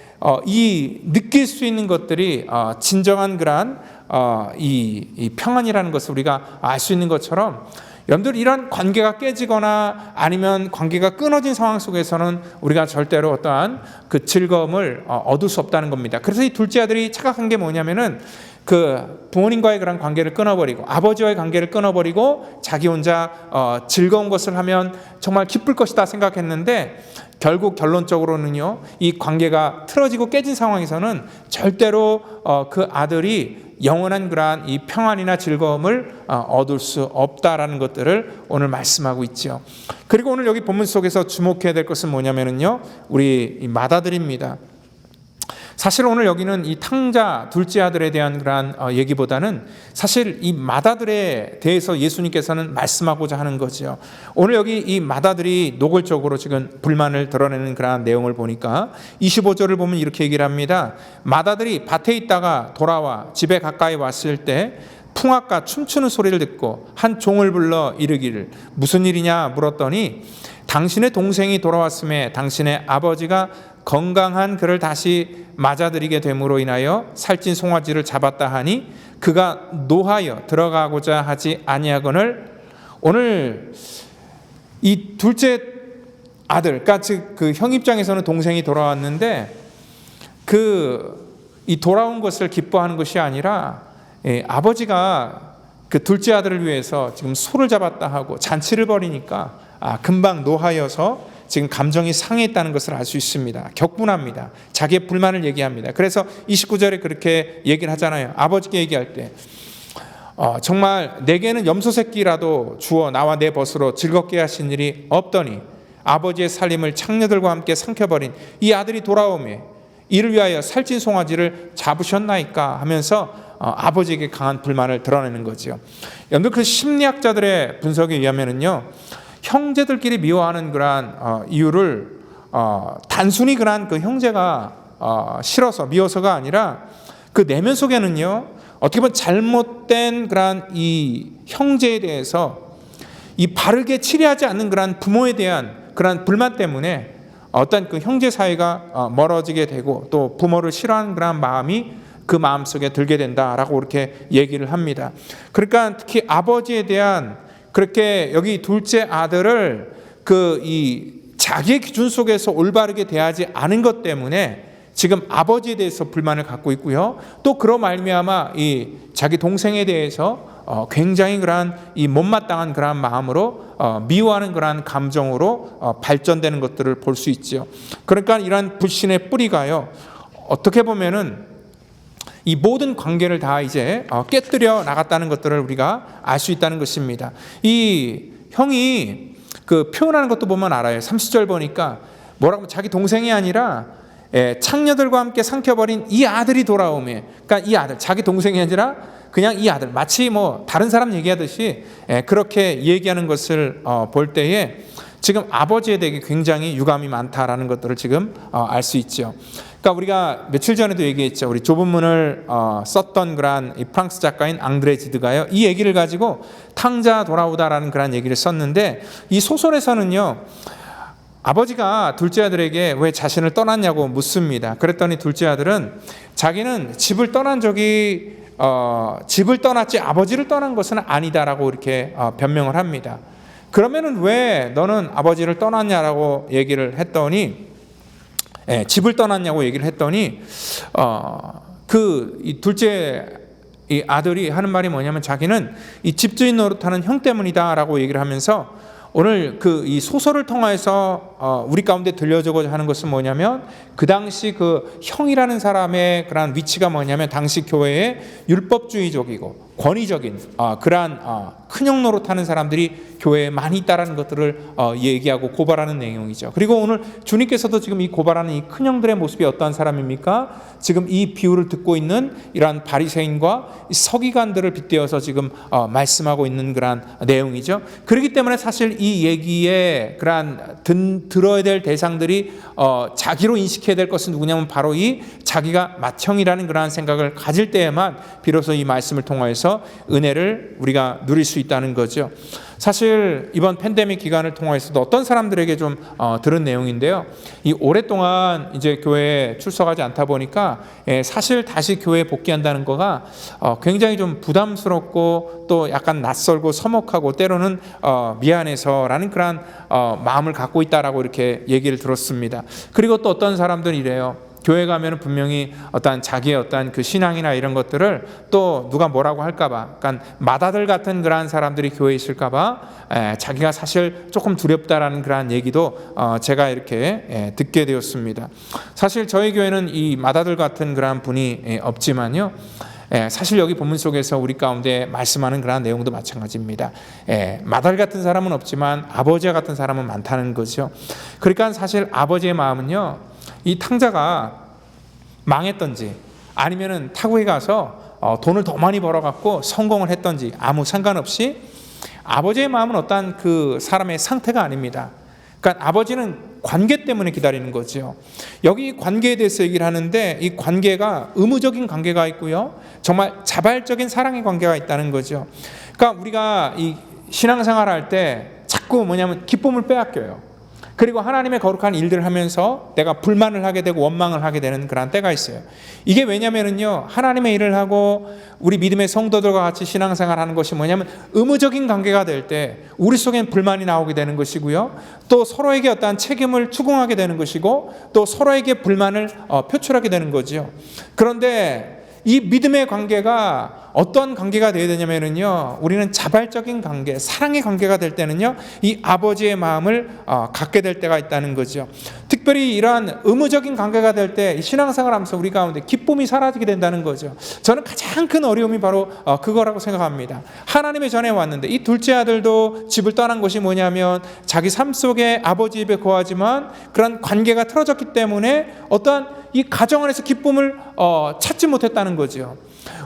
Speaker 1: 이 느낄 수 있는 것들이 진정한 그러한 이 평안이라는 것을 우리가 알 수 있는 것처럼, 여러분들 이런 관계가 깨지거나 아니면 관계가 끊어진 상황 속에서는 우리가 절대로 어떠한 그 즐거움을 얻을 수 없다는 겁니다. 그래서 이 둘째 아들이 착각한 게 뭐냐면은, 그 부모님과의 그런 관계를 끊어버리고 아버지와의 관계를 끊어버리고 자기 혼자 즐거운 것을 하면 정말 기쁠 것이다 생각했는데, 결국 결론적으로는요, 이 관계가 틀어지고 깨진 상황에서는 절대로 그 아들이 영원한 그러한 이 평안이나 즐거움을 얻을 수 없다라는 것들을 오늘 말씀하고 있죠. 그리고 오늘 여기 본문 속에서 주목해야 될 것은 뭐냐면요, 우리 이 맏아들입니다. 사실 오늘 여기는 이 탕자 둘째 아들에 대한 그러한 얘기보다는 사실 이 맏아들에 대해서 예수님께서는 말씀하고자 하는 거죠. 오늘 여기 이 맏아들이 노골적으로 지금 불만을 드러내는 그러한 내용을 보니까 25절을 보면 이렇게 얘기를 합니다. 맏아들이 밭에 있다가 돌아와 집에 가까이 왔을 때 풍악과 춤추는 소리를 듣고 한 종을 불러 이르기를 무슨 일이냐 물었더니 당신의 동생이 돌아왔음에 당신의 아버지가 건강한 그를 다시 맞아들이게 됨으로 인하여 살찐 송아지를 잡았다 하니 그가 노하여 들어가고자 하지 아니하거늘. 오늘 이 둘째 아들, 그러니까 그 형 입장에서는 동생이 돌아왔는데 이 돌아온 것을 기뻐하는 것이 아니라 아버지가 그 둘째 아들을 위해서 지금 소를 잡았다 하고 잔치를 벌이니까 금방 노하여서 지금 감정이 상해 있다는 것을 알 수 있습니다. 격분합니다. 자기의 불만을 얘기합니다. 그래서 29절에 그렇게 얘기를 하잖아요. 아버지께 얘기할 때 정말 내게는 염소 새끼라도 주어 나와 내 벗으로 즐겁게 하신 일이 없더니 아버지의 살림을 창녀들과 함께 삼켜버린 이 아들이 돌아오매 이를 위하여 살찐 송아지를 잡으셨나이까 하면서 아버지에게 강한 불만을 드러내는 거죠. 여러분들 그 심리학자들의 분석에 의하면은요, 형제들끼리 미워하는 그러한 이유를 단순히 그러한 그 형제가 싫어서 미워서가 아니라 그 내면 속에는요, 어떻게 보면 잘못된 그러한 이 형제에 대해서 이 바르게 치리하지 않는 그러한 부모에 대한 그러한 불만 때문에 어떤 그 형제 사이가 멀어지게 되고 또 부모를 싫어하는 그러한 마음이 그 마음 속에 들게 된다라고 이렇게 얘기를 합니다. 그러니까 특히 아버지에 대한 그렇게 여기 둘째 아들을 이 자기의 기준 속에서 올바르게 대하지 않은 것 때문에 지금 아버지에 대해서 불만을 갖고 있고요. 또 그로 말미암아 이 자기 동생에 대해서 굉장히 그러한 이 못마땅한 그러한 마음으로 미워하는 그러한 감정으로 발전되는 것들을 볼 수 있죠. 그러니까 이러한 불신의 뿌리가요, 어떻게 보면은 이 모든 관계를 다 이제 깨뜨려 나갔다는 것들을 우리가 알 수 있다는 것입니다. 이 형이 그 표현하는 것도 보면 알아요. 30절 보니까 뭐라고 자기 동생이 아니라 창녀들과 함께 삼켜버린 이 아들이 돌아오매, 그러니까 이 아들, 자기 동생이 아니라 그냥 이 아들, 마치 뭐 다른 사람 얘기하듯이 그렇게 얘기하는 것을 볼 때에 지금 아버지에 대해 굉장히 유감이 많다라는 것들을 지금 알 수 있죠. 그러니까 우리가 며칠 전에도 얘기했죠. 우리 좁은 문을 썼던 그러한 이 프랑스 작가인 앙드레 지드가요, 이 얘기를 가지고 탕자 돌아오다라는 그런 얘기를 썼는데, 이 소설에서는요, 아버지가 둘째 아들에게 왜 자신을 떠났냐고 묻습니다. 그랬더니 둘째 아들은 자기는 집을 떠난 적이 집을 떠났지 아버지를 떠난 것은 아니다라고 이렇게 변명을 합니다. 그러면은 왜 너는 아버지를 떠났냐라고 얘기를 했더니, 집을 떠났냐고 얘기를 했더니 이 둘째 이 아들이 하는 말이 뭐냐면 자기는 이 집주인 노릇하는 형 때문이다라고 얘기를 하면서, 오늘 이 소설을 통해서 우리 가운데 들려주고자 하는 것은 뭐냐면, 그 당시 그 형이라는 사람의 그러한 위치가 뭐냐면 당시 교회에 율법주의적이고 권위적인 그러한 큰형 노릇하는 사람들이 교회에 많이 있다라는 것들을 얘기하고 고발하는 내용이죠. 그리고 오늘 주님께서도 지금 이 고발하는 이 큰형들의 모습이 어떠한 사람입니까? 지금 이 비유를 듣고 있는 이러한 바리새인과 서기관들을 빗대어서 지금 말씀하고 있는 그러한 내용이죠. 그렇기 때문에 사실 이 얘기에 그러한 들어야 될 대상들이 자기로 인식해야 될 것은 누구냐면 바로 이 자기가 맏형이라는 그러한 생각을 가질 때에만 비로소 이 말씀을 통해서 은혜를 우리가 누릴 수 있다는 거죠. 사실 이번 팬데믹 기간을 통해서도 어떤 사람들에게 좀 들은 내용인데요. 이 오랫동안 이제 교회에 출석하지 않다 보니까 사실 다시 교회에 복귀한다는 거가 굉장히 좀 부담스럽고 또 약간 낯설고 서먹하고 때로는 미안해서라는 그런 마음을 갖고 있다라고 이렇게 얘기를 들었습니다. 그리고 또 어떤 사람들은 이래요. 교회 가면 분명히 어떤 자기의 어떤 그 신앙이나 이런 것들을 또 누가 뭐라고 할까봐, 그러니까 맏아들 같은 그러한 사람들이 교회에 있을까봐 자기가 사실 조금 두렵다라는 그러한 얘기도 제가 이렇게 듣게 되었습니다. 사실 저희 교회는 이 맏아들 같은 그러한 분이 없지만요. 사실 여기 본문 속에서 우리 가운데 말씀하는 그러한 내용도 마찬가지입니다. 맏아들 같은 사람은 없지만 아버지 같은 사람은 많다는 거죠. 그러니까 사실 아버지의 마음은요, 이 탕자가 망했던지 아니면은 타국에 가서 돈을 더 많이 벌어갖고 성공을 했던지 아무 상관없이 아버지의 마음은 어떠한 그 사람의 상태가 아닙니다. 그러니까 아버지는 관계 때문에 기다리는 거죠. 여기 관계에 대해서 얘기를 하는데, 이 관계가 의무적인 관계가 있고요, 정말 자발적인 사랑의 관계가 있다는 거죠. 그러니까 우리가 이 신앙생활 할 때 자꾸 뭐냐면 기쁨을 빼앗겨요. 그리고 하나님의 거룩한 일들을 하면서 내가 불만을 하게 되고 원망을 하게 되는 그런 때가 있어요. 이게 왜냐면은요, 하나님의 일을 하고 우리 믿음의 성도들과 같이 신앙생활 하는 것이 뭐냐면 의무적인 관계가 될 때 우리 속엔 불만이 나오게 되는 것이고요, 또 서로에게 어떠한 책임을 추궁하게 되는 것이고 또 서로에게 불만을 표출하게 되는 거죠. 그런데 이 믿음의 관계가 어떤 관계가 되어야 되냐면요, 우리는 자발적인 관계, 사랑의 관계가 될 때는요, 이 아버지의 마음을 갖게 될 때가 있다는 거죠. 특별히 이러한 의무적인 관계가 될 때 신앙생활 하면서 우리 가운데 기쁨이 사라지게 된다는 거죠. 저는 가장 큰 어려움이 바로 그거라고 생각합니다. 하나님의 전에 왔는데 이 둘째 아들도 집을 떠난 것이 뭐냐면 자기 삶 속에 아버지 입에 거하지만 그런 관계가 틀어졌기 때문에 어떠한 이 가정 안에서 기쁨을 찾지 못했다는 거죠.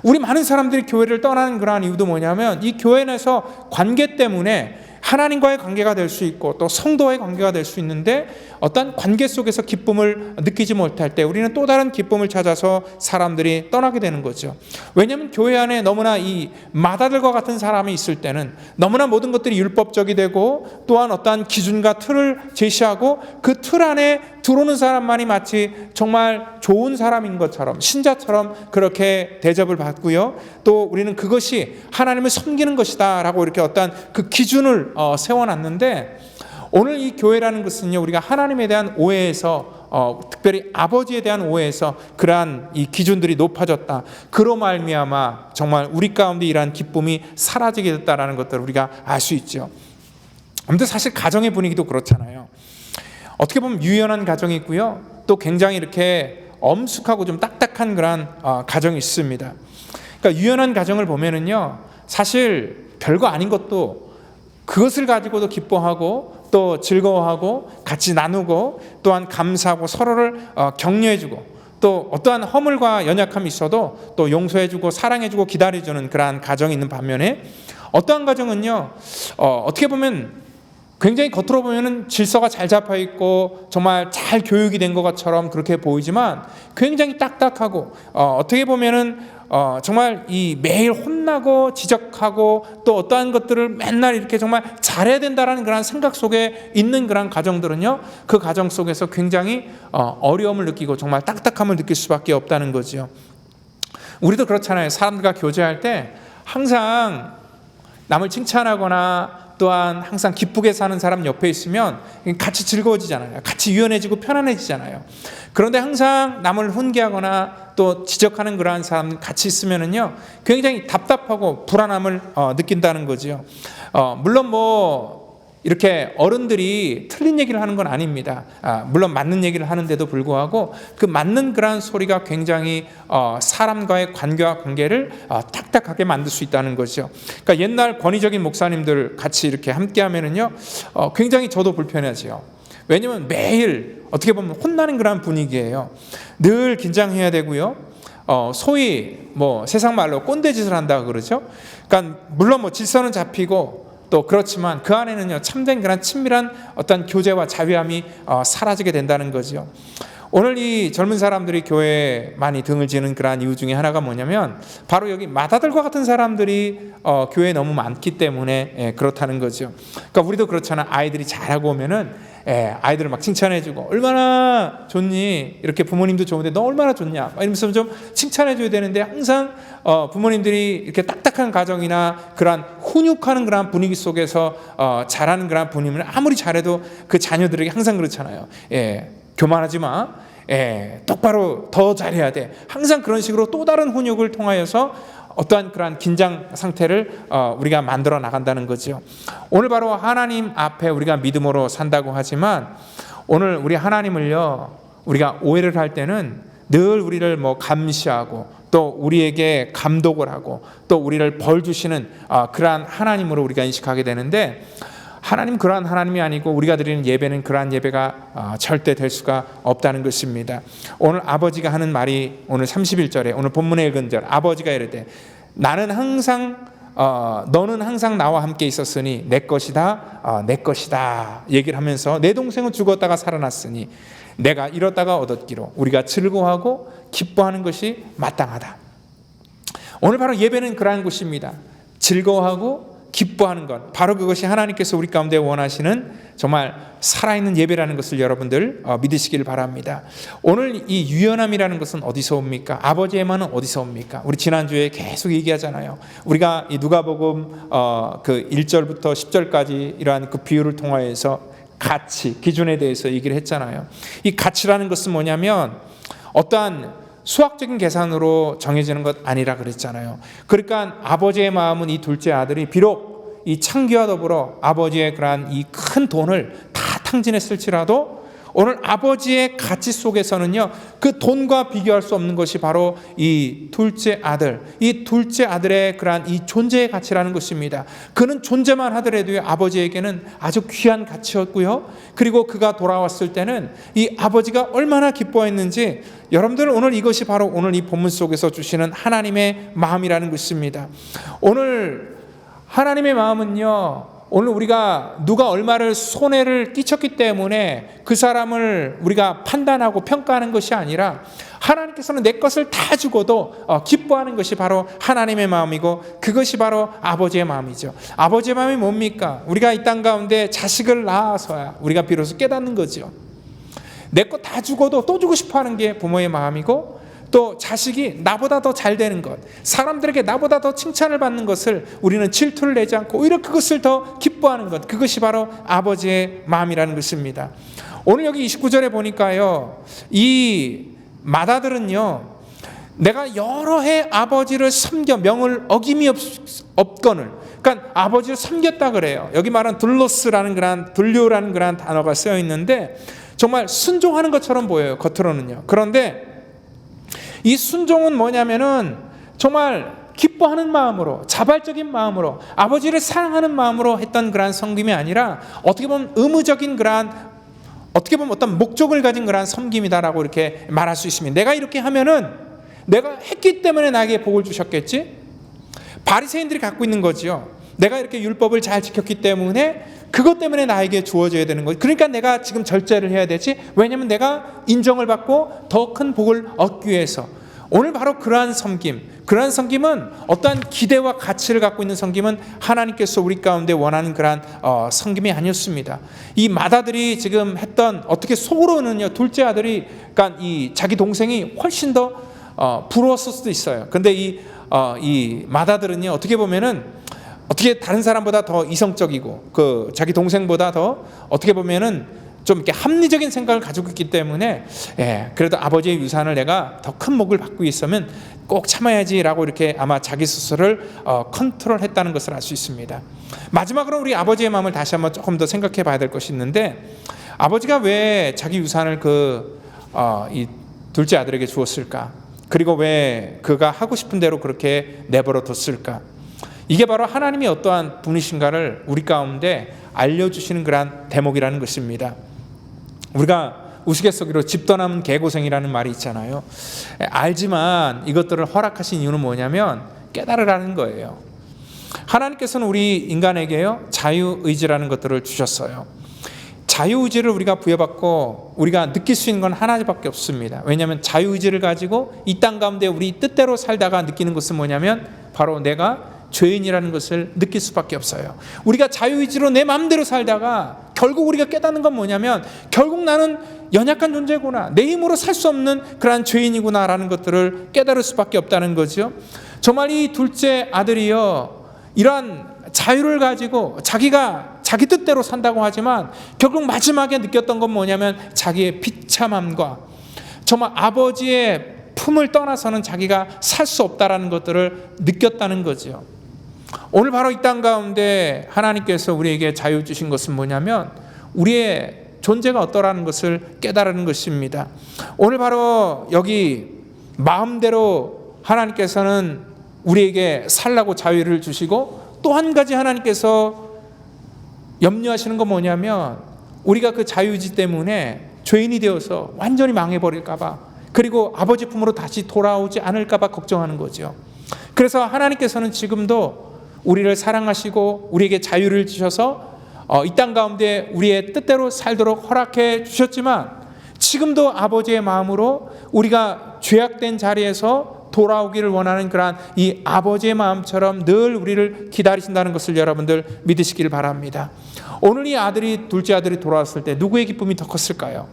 Speaker 1: 우리 많은 사람들이 교회를 떠나는 그러한 이유도 뭐냐면 이 교회 내에서 관계 때문에 하나님과의 관계가 될 수 있고 또 성도와의 관계가 될 수 있는데 어떤 관계 속에서 기쁨을 느끼지 못할 때 우리는 또 다른 기쁨을 찾아서 사람들이 떠나게 되는 거죠. 왜냐하면 교회 안에 너무나 이 마다들과 같은 사람이 있을 때는 너무나 모든 것들이 율법적이 되고 또한 어떠한 기준과 틀을 제시하고 그 틀 안에 들어오는 사람만이 마치 정말 좋은 사람인 것처럼 신자처럼 그렇게 대접을 받고요. 또 우리는 그것이 하나님을 섬기는 것이다 라고 이렇게 어떤 그 기준을 세워놨는데 오늘 이 교회라는 것은요, 우리가 하나님에 대한 오해에서 특별히 아버지에 대한 오해에서 그러한 이 기준들이 높아졌다. 그로 말미암아 정말 우리 가운데 이러한 기쁨이 사라지게 됐다라는 것들을 우리가 알 수 있죠. 아무튼 사실 가정의 분위기도 그렇잖아요. 어떻게 보면 유연한 가정이 있고요, 또 굉장히 이렇게 엄숙하고 좀 딱딱한 그런 가정이 있습니다. 그러니까 유연한 가정을 보면은요, 사실 별거 아닌 것도 그것을 가지고도 기뻐하고 또 즐거워하고 같이 나누고 또한 감사하고 서로를 격려해주고 또 어떠한 허물과 연약함이 있어도 또 용서해주고 사랑해주고 기다려주는 그러한 가정이 있는 반면에 어떠한 가정은요, 어떻게 보면 굉장히 겉으로 보면은 질서가 잘 잡혀 있고 정말 잘 교육이 된 것처럼 그렇게 보이지만 굉장히 딱딱하고 어떻게 보면은 정말 이 매일 혼나고 지적하고 또 어떠한 것들을 맨날 이렇게 정말 잘해야 된다라는 그런 생각 속에 있는 그런 가정들은요, 그 가정 속에서 굉장히 어려움을 느끼고 정말 딱딱함을 느낄 수밖에 없다는 거죠. 우리도 그렇잖아요. 사람들과 교제할 때 항상 남을 칭찬하거나 또한 항상 기쁘게 사는 사람 옆에 있으면 같이 즐거워지잖아요. 같이 유연해지고 편안해지잖아요. 그런데 항상 남을 훈계하거나 또 지적하는 그러한 사람 같이 있으면은요, 굉장히 답답하고 불안함을 느낀다는 거죠. 물론 뭐 이렇게 어른들이 틀린 얘기를 하는 건 아닙니다. 물론 맞는 얘기를 하는데도 불구하고 그 맞는 그러한 소리가 굉장히 사람과의 관계와 관계를 딱딱하게 만들 수 있다는 거죠. 그러니까 옛날 권위적인 목사님들 같이 이렇게 함께 하면은요, 굉장히 저도 불편하지요. 왜냐하면 매일 어떻게 보면 혼나는 그런 분위기예요. 늘 긴장해야 되고요. 소위 뭐 세상 말로 꼰대짓을 한다 그러죠. 그러니까 물론 뭐 질서는 잡히고 또 그렇지만 그 안에는요, 참된 그런 친밀한 어떤 교제와 자유함이 사라지게 된다는 거죠. 오늘 이 젊은 사람들이 교회에 많이 등을 지는 그러한 이유 중에 하나가 뭐냐면 바로 여기 마다들과 같은 사람들이 교회에 너무 많기 때문에 그렇다는 거죠. 그러니까 우리도 그렇잖아. 아이들이 잘하고 오면은 아이들을 막 칭찬해주고 얼마나 좋니? 이렇게 부모님도 좋은데 너 얼마나 좋냐? 이러면서 좀 칭찬해줘야 되는데 항상 부모님들이 이렇게 딱딱한 가정이나 그러한 훈육하는 그러한 분위기 속에서 잘하는 그러한 부모님은 아무리 잘해도 그 자녀들에게 항상 그렇잖아요. 교만하지 마. 똑바로 더 잘해야 돼. 항상 그런 식으로 또 다른 훈육을 통하여서 어떠한 그러한 긴장 상태를 우리가 만들어 나간다는 거죠. 오늘 바로 하나님 앞에 우리가 믿음으로 산다고 하지만 오늘 우리 하나님을요, 우리가 오해를 할 때는 늘 우리를 뭐 감시하고 또 우리에게 감독을 하고 또 우리를 벌 주시는 그러한 하나님으로 우리가 인식하게 되는데 하나님 그러한 하나님이 아니고 우리가 드리는 예배는 그러한 예배가 절대 될 수가 없다는 것입니다. 오늘 아버지가 하는 말이 오늘 31절에 오늘 본문에 읽은 절 아버지가 이르되 나는 항상 너는 항상 나와 함께 있었으니 내 것이다 내 것이다 얘기를 하면서 내 동생은 죽었다가 살아났으니 내가 잃었다가 얻었기로 우리가 즐거워하고 기뻐하는 것이 마땅하다. 오늘 바로 예배는 그러한 것입니다. 즐거워하고 기뻐하는 것, 바로 그것이 하나님께서 우리 가운데 원하시는 정말 살아있는 예배라는 것을 여러분들 믿으시길 바랍니다. 오늘 이 유연함이라는 것은 어디서 옵니까? 아버지의 마음은 어디서 옵니까? 우리 지난주에 계속 얘기하잖아요. 우리가 이 누가복음 그 1절부터 10절까지 이러한 그 비유를 통하여서 가치, 기준에 대해서 얘기를 했잖아요. 이 가치라는 것은 뭐냐면 어떠한 수학적인 계산으로 정해지는 것 아니라 그랬잖아요. 그러니까 아버지의 마음은 이 둘째 아들이 비록 이 창기와 더불어 아버지의 그러한 이 큰 돈을 다 탕진했을지라도 오늘 아버지의 가치 속에서는요, 그 돈과 비교할 수 없는 것이 바로 이 둘째 아들, 이 둘째 아들의 그러한 이 존재의 가치라는 것입니다. 그는 존재만 하더라도 아버지에게는 아주 귀한 가치였고요. 그리고 그가 돌아왔을 때는 이 아버지가 얼마나 기뻐했는지, 여러분들 오늘 이것이 바로 오늘 이 본문 속에서 주시는 하나님의 마음이라는 것입니다. 오늘 하나님의 마음은요, 오늘 우리가 누가 얼마를 손해를 끼쳤기 때문에 그 사람을 우리가 판단하고 평가하는 것이 아니라 하나님께서는 내 것을 다 주고도 기뻐하는 것이 바로 하나님의 마음이고, 그것이 바로 아버지의 마음이죠. 아버지의 마음이 뭡니까? 우리가 이 땅 가운데 자식을 낳아서야 우리가 비로소 깨닫는 거죠. 내 것 다 주고도 또 주고 싶어하는 게 부모의 마음이고, 또 자식이 나보다 더 잘 되는 것, 사람들에게 나보다 더 칭찬을 받는 것을 우리는 질투를 내지 않고 오히려 그것을 더 기뻐하는 것, 그것이 바로 아버지의 마음이라는 것입니다. 오늘 여기 29절에 보니까요, 이 맏아들은요, 내가 여러 해 아버지를 섬겨 명을 어김이 없거늘, 그러니까 아버지를 섬겼다 그래요. 여기 말한 둘로스라는 그런 둘료라는 그런 단어가 쓰여 있는데 정말 순종하는 것처럼 보여요, 겉으로는요. 그런데 이 순종은 뭐냐면은 정말 기뻐하는 마음으로, 자발적인 마음으로, 아버지를 사랑하는 마음으로 했던 그러한 섬김이 아니라 어떻게 보면 의무적인 그러한, 어떻게 보면 어떤 목적을 가진 그러한 섬김이다라고 이렇게 말할 수 있습니다. 내가 이렇게 하면은 내가 했기 때문에 나에게 복을 주셨겠지? 바리새인들이 갖고 있는 거지요. 내가 이렇게 율법을 잘 지켰기 때문에 그것 때문에 나에게 주어져야 되는 거지. 그러니까 내가 지금 절제를 해야 되지. 왜냐하면 내가 인정을 받고 더 큰 복을 얻기 위해서. 오늘 바로 그러한 섬김은 어떠한 기대와 가치를 갖고 있는 섬김은 하나님께서 우리 가운데 원하는 그러한 섬김이 아니었습니다. 이 맏아들이 지금 했던, 어떻게 속으로는요, 둘째 아들이, 그러니까 이 자기 동생이 훨씬 더 부러웠을 수도 있어요. 근데 이 맏아들은요, 어떻게 보면은 어떻게 다른 사람보다 더 이성적이고 그 자기 동생보다 더 어떻게 보면은 좀 이렇게 합리적인 생각을 가지고 있기 때문에, 그래도 아버지의 유산을 내가 더 큰 복을 받고 있으면 꼭 참아야지라고 이렇게 아마 자기 스스로를 컨트롤했다는 것을 알 수 있습니다. 마지막으로 우리 아버지의 마음을 다시 한번 조금 더 생각해 봐야 될 것이 있는데, 아버지가 왜 자기 유산을 이 둘째 아들에게 주었을까? 그리고 왜 그가 하고 싶은 대로 그렇게 내버려 뒀을까? 이게 바로 하나님이 어떠한 분이신가를 우리 가운데 알려주시는 그러한 대목이라는 것입니다. 우리가 우스갯소리로 집 떠나면 개고생이라는 말이 있잖아요. 알지만 이것들을 허락하신 이유는 뭐냐면 깨달으라는 거예요. 하나님께서는 우리 인간에게요, 자유의지라는 것들을 주셨어요. 자유의지를 우리가 부여받고 우리가 느낄 수 있는 건 하나밖에 없습니다. 왜냐하면 자유의지를 가지고 이 땅 가운데 우리 뜻대로 살다가 느끼는 것은 뭐냐면 바로 내가 죄인이라는 것을 느낄 수밖에 없어요. 우리가 자유의지로 내 마음대로 살다가 결국 우리가 깨닫는 건 뭐냐면 결국 나는 연약한 존재구나, 내 힘으로 살 수 없는 그러한 죄인이구나라는 것들을 깨달을 수밖에 없다는 거죠. 정말 이 둘째 아들이요, 이러한 자유를 가지고 자기가 자기 뜻대로 산다고 하지만 결국 마지막에 느꼈던 건 뭐냐면 자기의 비참함과 정말 아버지의 품을 떠나서는 자기가 살 수 없다라는 것들을 느꼈다는 거죠. 오늘 바로 이 땅 가운데 하나님께서 우리에게 자유 주신 것은 뭐냐면 우리의 존재가 어떠라는 것을 깨달은 것입니다. 오늘 바로 여기 마음대로 하나님께서는 우리에게 살라고 자유를 주시고, 또 한 가지 하나님께서 염려하시는 건 뭐냐면 우리가 그 자유의지 때문에 죄인이 되어서 완전히 망해버릴까 봐, 그리고 아버지 품으로 다시 돌아오지 않을까 봐 걱정하는 거죠. 그래서 하나님께서는 지금도 우리를 사랑하시고 우리에게 자유를 주셔서 이 땅 가운데 우리의 뜻대로 살도록 허락해 주셨지만, 지금도 아버지의 마음으로 우리가 죄악된 자리에서 돌아오기를 원하는 그러한 이 아버지의 마음처럼 늘 우리를 기다리신다는 것을 여러분들 믿으시길 바랍니다. 오늘 이 아들이, 둘째 아들이 돌아왔을 때 누구의 기쁨이 더 컸을까요?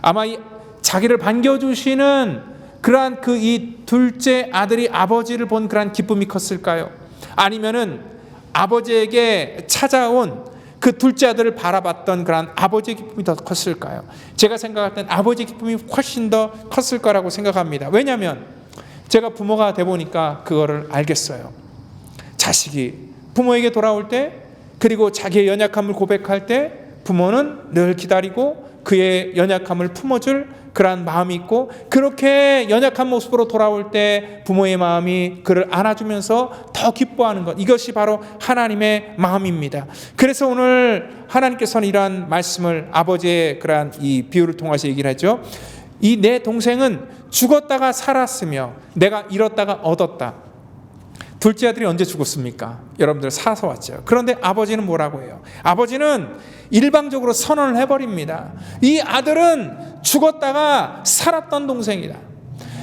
Speaker 1: 아마 이 자기를 반겨주시는 그러한 그 이 둘째 아들이 아버지를 본 그러한 기쁨이 컸을까요? 아니면은 아버지에게 찾아온 그 둘째 아들을 바라봤던 그런 아버지의 기쁨이 더 컸을까요? 제가 생각할 땐 아버지의 기쁨이 훨씬 더 컸을 거라고 생각합니다. 왜냐하면 제가 부모가 돼 보니까 그거를 알겠어요. 자식이 부모에게 돌아올 때, 그리고 자기의 연약함을 고백할 때 부모는 늘 기다리고 그의 연약함을 품어줄 그러한 마음이 있고, 그렇게 연약한 모습으로 돌아올 때 부모의 마음이 그를 안아주면서 더 기뻐하는 것, 이것이 바로 하나님의 마음입니다. 그래서 오늘 하나님께서는 이러한 말씀을, 아버지의 그러한 이 비유를 통해서 얘기를 하죠. 이 내 동생은 죽었다가 살았으며 내가 잃었다가 얻었다. 둘째 아들이 언제 죽었습니까? 여러분들 살아서 왔죠. 그런데 아버지는 뭐라고 해요? 아버지는 일방적으로 선언을 해버립니다. 이 아들은 죽었다가 살았던 동생이다.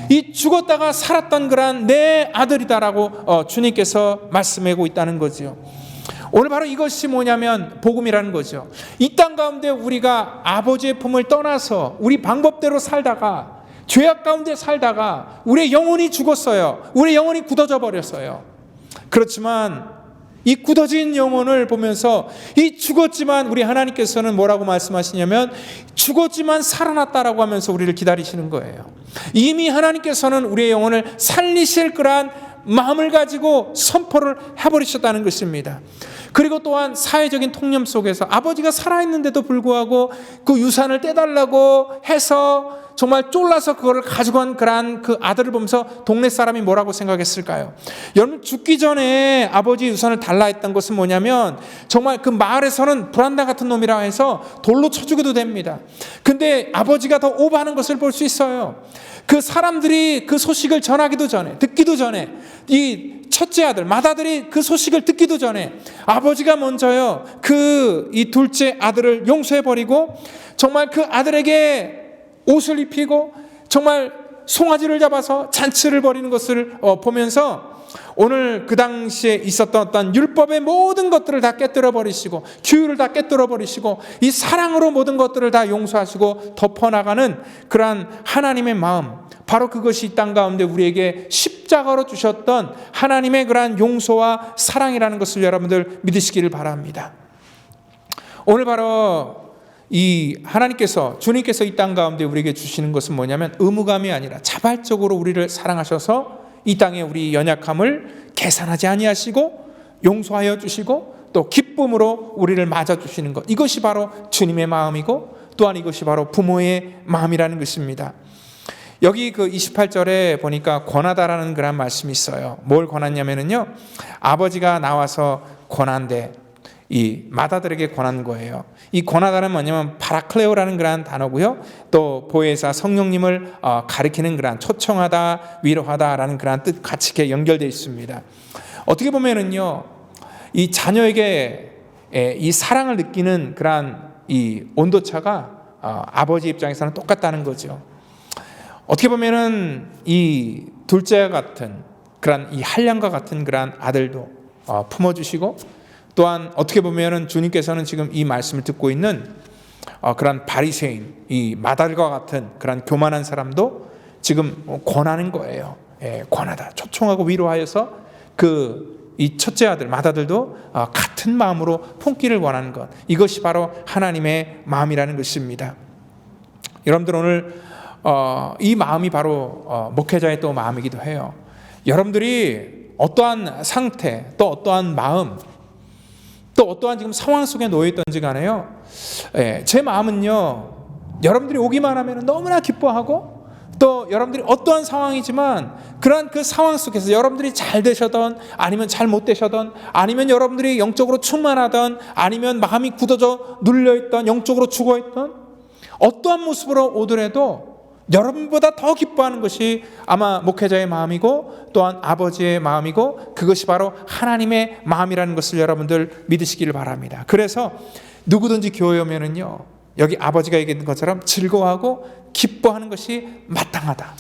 Speaker 1: 이 죽었다가 살았던 그런 내 아들이다라고 주님께서 말씀하고 있다는 거죠. 오늘 바로 이것이 뭐냐면 복음이라는 거죠. 이 땅 가운데 우리가 아버지의 품을 떠나서 우리 방법대로 살다가, 죄악 가운데 살다가 우리의 영혼이 죽었어요. 우리의 영혼이 굳어져 버렸어요. 그렇지만 이 굳어진 영혼을 보면서 이 죽었지만, 우리 하나님께서는 뭐라고 말씀하시냐면 죽었지만 살아났다라고 하면서 우리를 기다리시는 거예요. 이미 하나님께서는 우리의 영혼을 살리실 그러한 마음을 가지고 선포를 해버리셨다는 것입니다. 그리고 또한 사회적인 통념 속에서 아버지가 살아있는데도 불구하고 그 유산을 떼달라고 해서 정말 쫄라서 그거를 가져간 그런 그 아들을 보면서 동네 사람이 뭐라고 생각했을까요? 여러분, 죽기 전에 아버지 유산을 달라 했던 것은 뭐냐면 정말 그 마을에서는 불안당 같은 놈이라 해서 돌로 쳐주기도 됩니다. 근데 아버지가 더 오버하는 것을 볼 수 있어요. 그 사람들이 그 소식을 전하기도 전에, 듣기도 전에, 이 첫째 아들, 맏아들이 그 소식을 듣기도 전에 아버지가 먼저요, 이 둘째 아들을 용서해버리고 정말 그 아들에게 옷을 입히고 정말 송아지를 잡아서 잔치를 벌이는 것을 보면서 오늘 그 당시에 있었던 어떤 율법의 모든 것들을 다 깨뜨려 버리시고, 규율을 다 깨뜨려 버리시고, 이 사랑으로 모든 것들을 다 용서하시고 덮어나가는 그러한 하나님의 마음, 바로 그것이 이 땅 가운데 우리에게 십자가로 주셨던 하나님의 그러한 용서와 사랑이라는 것을 여러분들 믿으시기를 바랍니다. 오늘 바로 이 하나님께서, 주님께서 이 땅 가운데 우리에게 주시는 것은 뭐냐면 의무감이 아니라 자발적으로 우리를 사랑하셔서 이 땅에 우리 연약함을 계산하지 아니하시고 용서하여 주시고 또 기쁨으로 우리를 맞아주시는 것, 이것이 바로 주님의 마음이고 또한 이것이 바로 부모의 마음이라는 것입니다. 여기 그 28절에 보니까 권하다라는 그런 말씀이 있어요. 뭘 권하냐면요, 아버지가 나와서 권한대, 이 맏아들에게 권한 거예요. 이 권하다는 뭐냐면 파라클레오라는 그런 단어고요. 또 보혜사 성령님을 가리키는 그런 초청하다, 위로하다라는 그런 뜻 같이 이렇게 연결되어 있습니다. 어떻게 보면은요, 이 자녀에게 이 사랑을 느끼는 그런 이 온도차가 아버지 입장에서는 똑같다는 거죠. 어떻게 보면은 이 둘째 같은 그런 이 한량과 같은 그런 아들도 품어주시고, 또한 어떻게 보면은 주님께서는 지금 이 말씀을 듣고 있는 그런 바리새인, 이 맏아들과 같은 그런 교만한 사람도 지금 권하는 거예요. 권하다, 초청하고 위로하여서 이 첫째 아들, 맏아들도 같은 마음으로 품기를 원하는 것, 이것이 바로 하나님의 마음이라는 것입니다. 여러분들 오늘 이 마음이 바로 목회자의 또 마음이기도 해요. 여러분들이 어떠한 상태, 또 어떠한 마음, 또 어떠한 지금 상황 속에 놓여 있던지 간에요, 제 마음은요, 여러분들이 오기만 하면 너무나 기뻐하고, 또 여러분들이 어떠한 상황이지만 그러한 그 상황 속에서 여러분들이 잘 되셔던 아니면 잘 못 되셔던, 아니면 여러분들이 영적으로 충만하던 아니면 마음이 굳어져 눌려있던, 영적으로 죽어있던 어떠한 모습으로 오더라도 여러분보다 더 기뻐하는 것이 아마 목회자의 마음이고 또한 아버지의 마음이고, 그것이 바로 하나님의 마음이라는 것을 여러분들 믿으시기를 바랍니다. 그래서 누구든지 교회에 오면은요, 여기 아버지가 얘기한 것처럼 즐거워하고 기뻐하는 것이 마땅하다.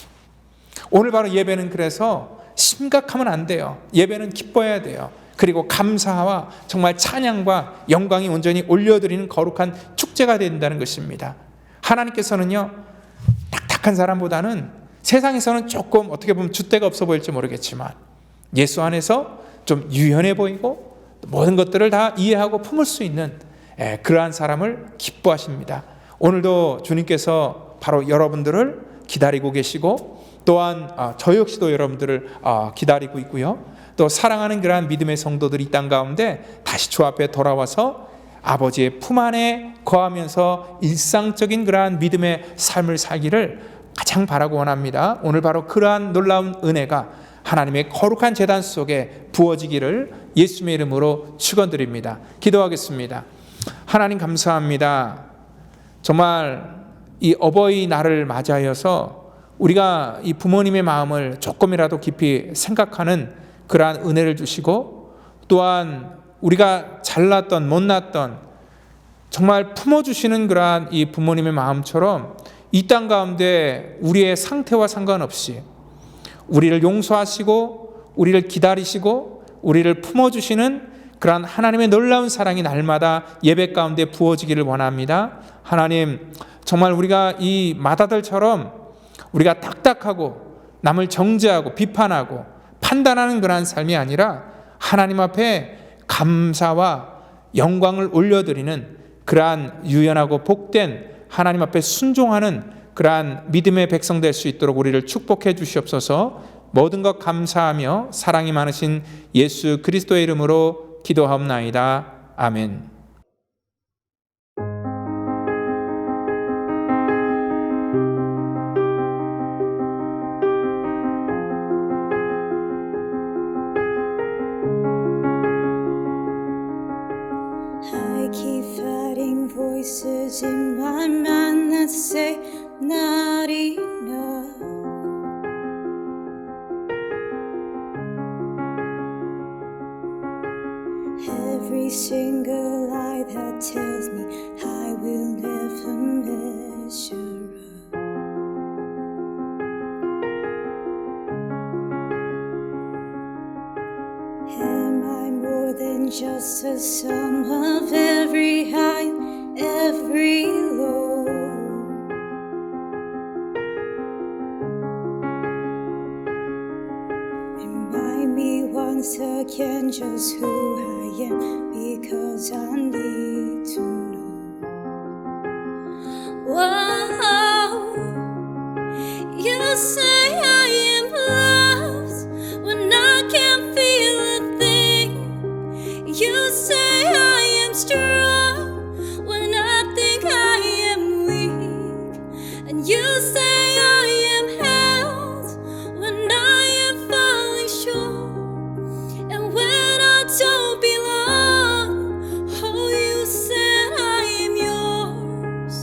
Speaker 1: 오늘 바로 예배는 그래서 심각하면 안 돼요. 예배는 기뻐해야 돼요. 그리고 감사와 정말 찬양과 영광이 온전히 올려드리는 거룩한 축제가 된다는 것입니다. 하나님께서는요, 딱딱한 사람보다는 세상에서는 조금 어떻게 보면 줏대가 없어 보일지 모르겠지만 예수 안에서 좀 유연해 보이고 모든 것들을 다 이해하고 품을 수 있는 그러한 사람을 기뻐하십니다. 오늘도 주님께서 바로 여러분들을 기다리고 계시고 또한 저 역시도 여러분들을 기다리고 있고요. 또 사랑하는 그러한 믿음의 성도들이 이 땅 가운데 다시 주 앞에 돌아와서 아버지의 품 안에 거하면서 일상적인 그러한 믿음의 삶을 살기를 가장 바라고 원합니다. 오늘 바로 그러한 놀라운 은혜가 하나님의 거룩한 제단 속에 부어지기를 예수님의 이름으로 축원드립니다. 기도하겠습니다. 하나님 감사합니다. 정말 이 어버이날을 맞이하여서 우리가 이 부모님의 마음을 조금이라도 깊이 생각하는 그러한 은혜를 주시고 또한 우리가 잘났던 못났던 정말 품어주시는 그러한 이 부모님의 마음처럼 이 땅 가운데 우리의 상태와 상관없이 우리를 용서하시고 우리를 기다리시고 우리를 품어주시는 그러한 하나님의 놀라운 사랑이 날마다 예배 가운데 부어지기를 원합니다. 하나님 정말 우리가 이 마다들처럼 우리가 딱딱하고 남을 정죄하고 비판하고 판단하는 그러한 삶이 아니라 하나님 앞에 감사와 영광을 올려드리는 그러한 유연하고 복된 하나님 앞에 순종하는 그러한 믿음의 백성 될 수 있도록 우리를 축복해 주시옵소서. 모든 것 감사하며 사랑이 많으신 예수 그리스도의 이름으로 기도하옵나이다. 아멘.
Speaker 5: I keep fighting voices in my mind that say not enough. Every single lie that tells me I will never measure up. Am I more than just a sum of every high, every low? Remind me once again just who I am, because I need to know. Whoa, you say I am loved when I can't feel a thing. You say I am strong when I think I am weak. And you say I am held when I am falling short. And when I don't belong, oh, you said I am yours.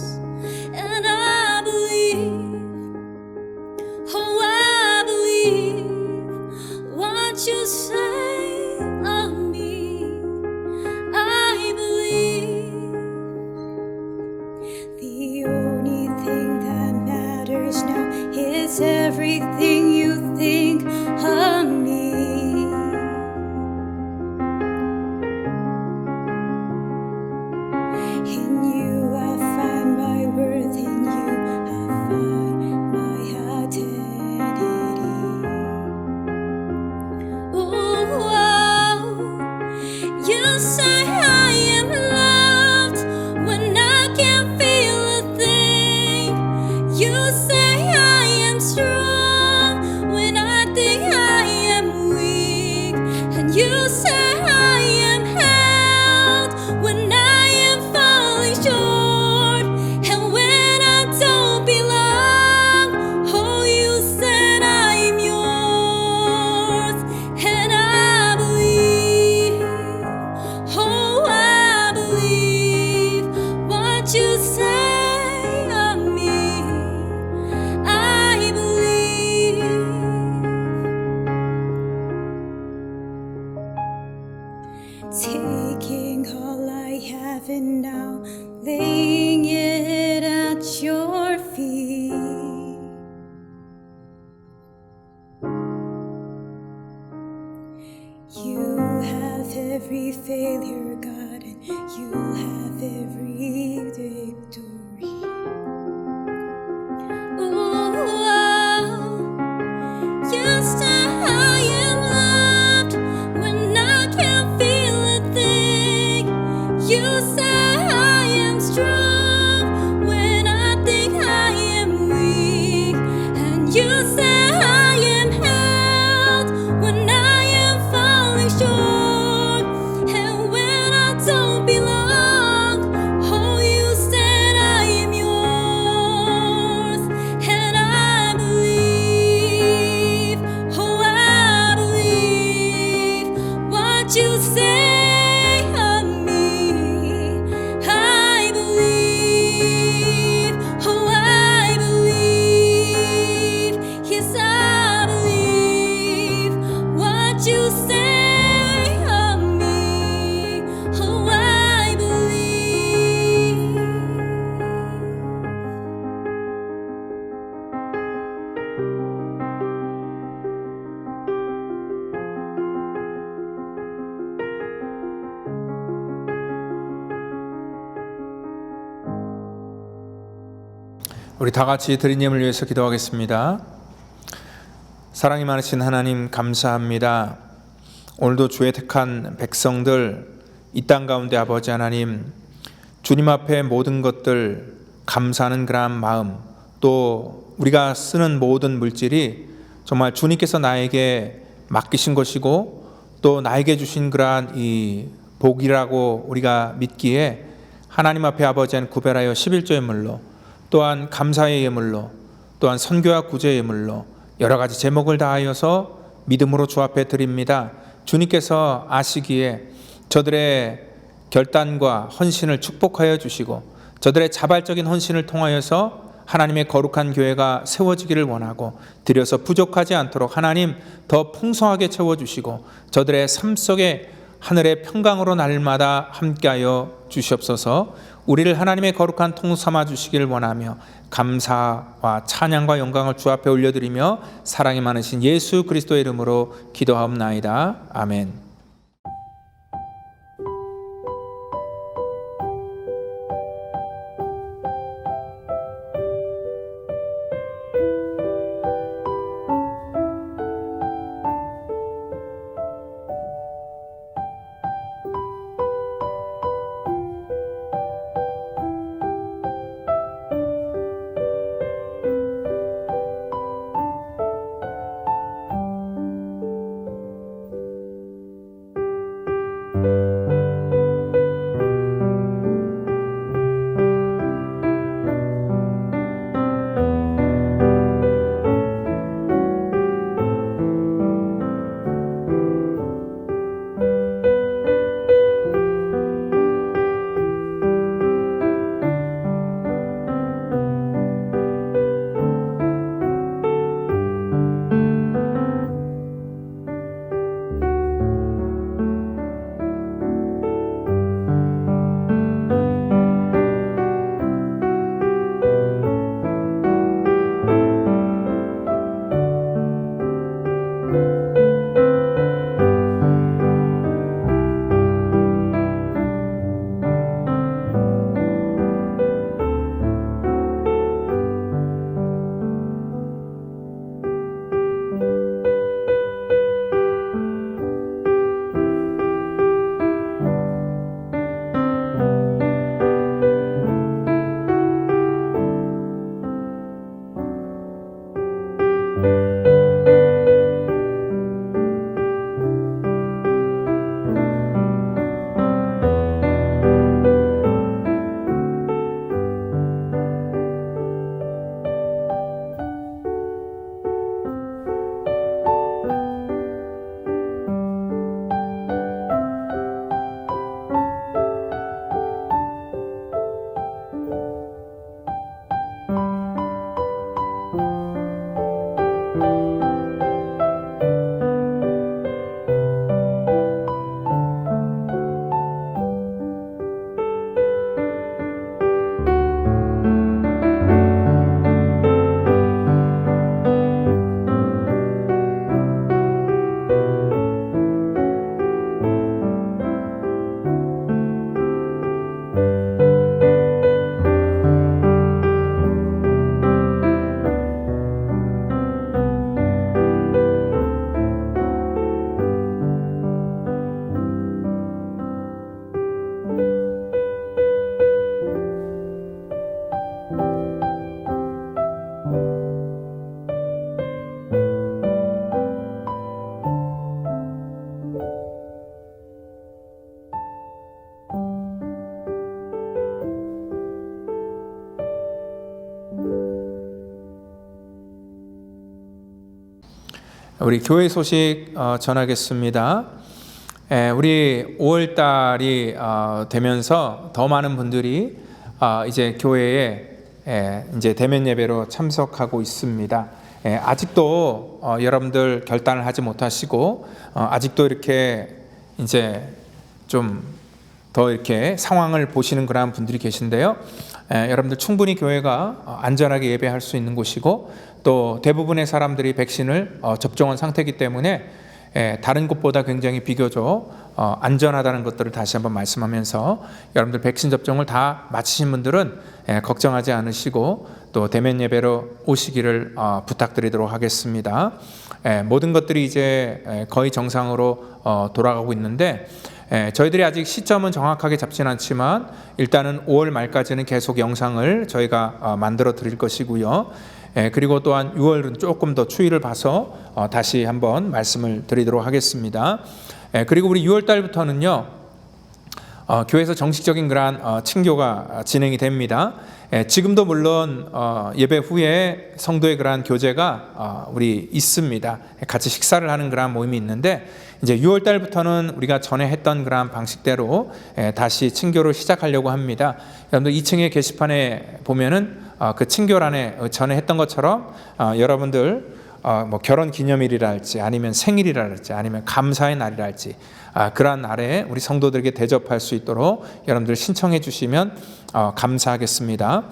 Speaker 5: And I believe, oh, I believe what you say of me. I believe the only thing that matters now is everything you think of me. In you I find my worth, in you I find my identity. Ooh, you say I am loved when I can't feel a thing. You say I am strong when I think I am weak. And you say I am held when I am falling short. And when I don't belong, oh, you said I am yours. And I believe, oh, I believe what you say of me. I believe. Taking all I have and now laying it at your feet. You have every failure, God, and you have every victory. Ooh, you say I am loved when I can't feel a thing. You say yes, I believe what you say of me. Oh, I believe.
Speaker 1: 우리 다 같이 드리님을 위해서 기도하겠습니다. 사랑이 많으신 하나님 감사합니다. 오늘도 주의 택한 백성들 이 땅 가운데 아버지 하나님 주님 앞에 모든 것들 감사하는 그러한 마음, 또 우리가 쓰는 모든 물질이 정말 주님께서 나에게 맡기신 것이고 또 나에게 주신 그러한 이 복이라고 우리가 믿기에 하나님 앞에 아버지 하나님 구별하여 11조 예물로, 또한 감사의 예물로, 또한 선교와 구제 예물로 여러 가지 제목을 다하여서 믿음으로 주 앞에 드립니다. 주님께서 아시기에 저들의 결단과 헌신을 축복하여 주시고 저들의 자발적인 헌신을 통하여서 하나님의 거룩한 교회가 세워지기를 원하고 드려서 부족하지 않도록 하나님 더 풍성하게 채워주시고 저들의 삶 속에 하늘의 평강으로 날마다 함께하여 주시옵소서. 우리를 하나님의 거룩한 통 삼아 주시기를 원하며 감사와 찬양과 영광을 주 앞에 올려드리며 사랑이 많으신 예수 그리스도의 이름으로 기도하옵나이다. 아멘. 우리 교회 소식 전하겠습니다. 우리 5월 달이 되면서 더 많은 분들이 이제 교회에 이제 대면 예배로 참석하고 있습니다. 아직도 여러분들 결단을 하지 못하시고 아직도 이렇게 이제 좀 더 이렇게 상황을 보시는 그러한 분들이 계신데요. 여러분들 충분히 교회가 안전하게 예배할 수 있는 곳이고 또 대부분의 사람들이 백신을 접종한 상태이기 때문에 다른 곳보다 굉장히 비교적 안전하다는 것들을 다시 한번 말씀하면서 여러분들 백신 접종을 다 마치신 분들은 걱정하지 않으시고 또 대면 예배로 오시기를 부탁드리도록 하겠습니다. 모든 것들이 이제 거의 정상으로 돌아가고 있는데 저희들이 아직 시점은 정확하게 잡지는 않지만 일단은 5월 말까지는 계속 영상을 저희가 만들어 드릴 것이고요. 그리고 또한 6월은 조금 더 추이를 봐서 다시 한번 말씀을 드리도록 하겠습니다. 그리고 우리 6월 달부터는요, 교회에서 정식적인 그러한 친교가 진행이 됩니다. 지금도 물론 예배 후에 성도의 그러한 교제가 우리 있습니다. 같이 식사를 하는 그러한 모임이 있는데 이제 6월 달부터는 우리가 전에 했던 그러한 방식대로 다시 친교를 시작하려고 합니다. 여러분들 2층의 게시판에 보면은 그 친교란에 전에 했던 것처럼 여러분들 뭐 결혼 기념일이라 할지 아니면 생일이라 할지 아니면 감사의 날이라 할지 그러한 날에 우리 성도들에게 대접할 수 있도록 여러분들 신청해 주시면 감사하겠습니다.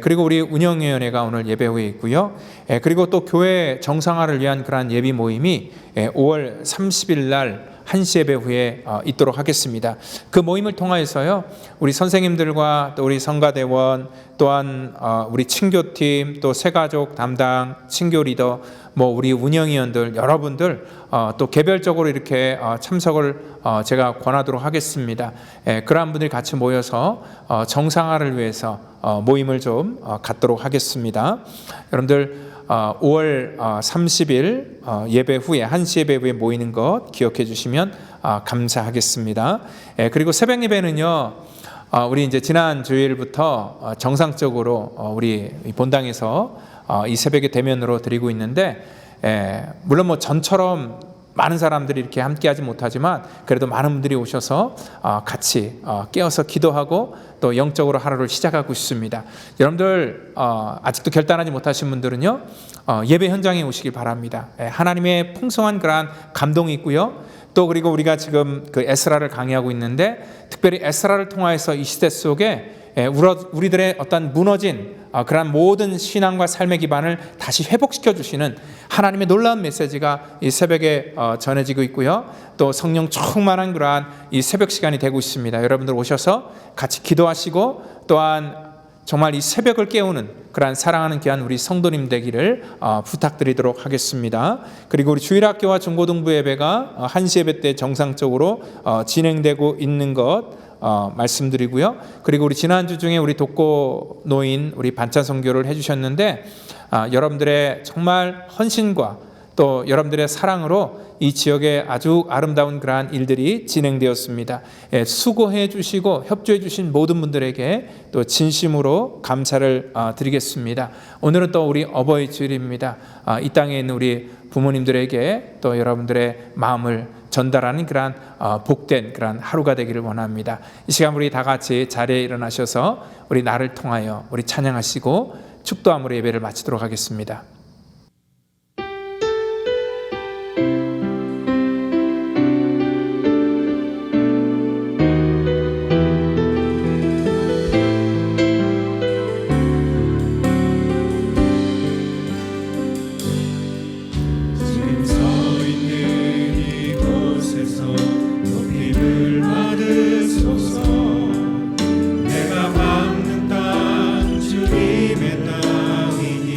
Speaker 1: 그리고 우리 운영위원회가 오늘 예배 후에 있고요. 그리고 또 교회 정상화를 위한 그러한 예비 모임이 5월 30일 날 1시 예배 후에 있도록 하겠습니다. 그 모임을 통하여서요, 우리 선생님들과 또 우리 성가대원 또한 우리 친교팀 또 새가족 담당 친교 리더 뭐 우리 운영위원들 여러분들 또 개별적으로 이렇게 참석을 제가 권하도록 하겠습니다. 그러한 분들이 같이 모여서 정상화를 위해서 모임을 좀 갖도록 하겠습니다. 여러분들 5월 30일 예배 후에 1시 예배 후에 모이는 것 기억해 주시면 감사하겠습니다. 그리고 새벽 예배는요, 우리 이제 지난 주일부터 정상적으로 우리 본당에서 이 새벽에 대면으로 드리고 있는데 물론 뭐 전처럼 많은 사람들이 이렇게 함께하지 못하지만 그래도 많은 분들이 오셔서 같이 깨어서 기도하고 또 영적으로 하루를 시작하고 있습니다. 여러분들 아직도 결단하지 못하신 분들은요, 예배 현장에 오시길 바랍니다. 하나님의 풍성한 그러한 감동이 있고요. 또 그리고 우리가 지금 그 에스라를 강의하고 있는데 특별히 에스라를 통하여서 이 시대 속에 우리들의 어떤 무너진 그러한 모든 신앙과 삶의 기반을 다시 회복시켜 주시는 하나님의 놀라운 메시지가 이 새벽에 전해지고 있고요. 또 성령 충만한 그러한 이 새벽 시간이 되고 있습니다. 여러분들 오셔서 같이 기도하시고 또한 정말 이 새벽을 깨우는 그러한 사랑하는 귀한 우리 성도님 되기를 부탁드리도록 하겠습니다. 그리고 우리 주일학교와 중고등부 예배가 1시 예배 때 정상적으로 진행되고 있는 것 말씀드리고요. 그리고 우리 지난주 중에 우리 독거 노인 우리 반찬 선교를 해주셨는데 여러분들의 정말 헌신과 또 여러분들의 사랑으로 이 지역에 아주 아름다운 그러한 일들이 진행되었습니다. 수고해 주시고 협조해 주신 모든 분들에게 또 진심으로 감사를 드리겠습니다. 오늘은 또 우리 어버이 주일입니다. 이 땅에 있는 우리 부모님들에게 또 여러분들의 마음을 전달하는 그러한 복된 그러한 하루가 되기를 원합니다. 이 시간 우리 다 같이 자리에 일어나셔서 우리 나를 통하여 우리 찬양하시고 축도함으로 예배를 마치도록 하겠습니다.
Speaker 3: 내가 밟는 땅 주님의 땅이니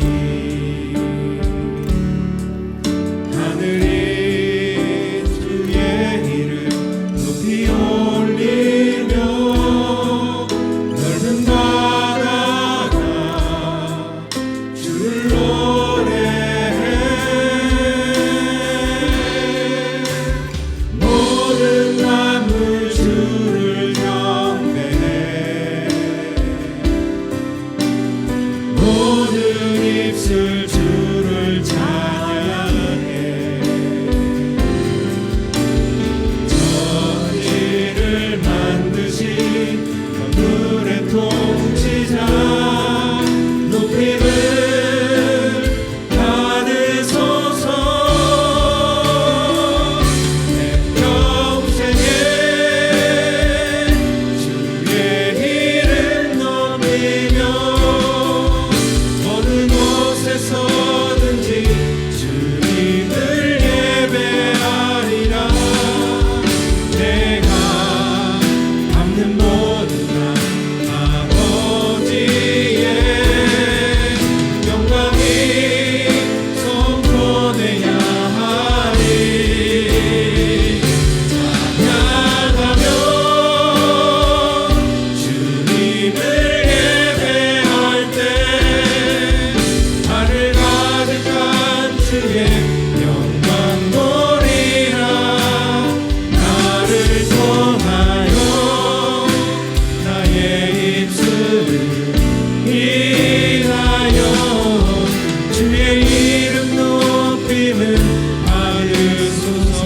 Speaker 3: 높임을 받으소서.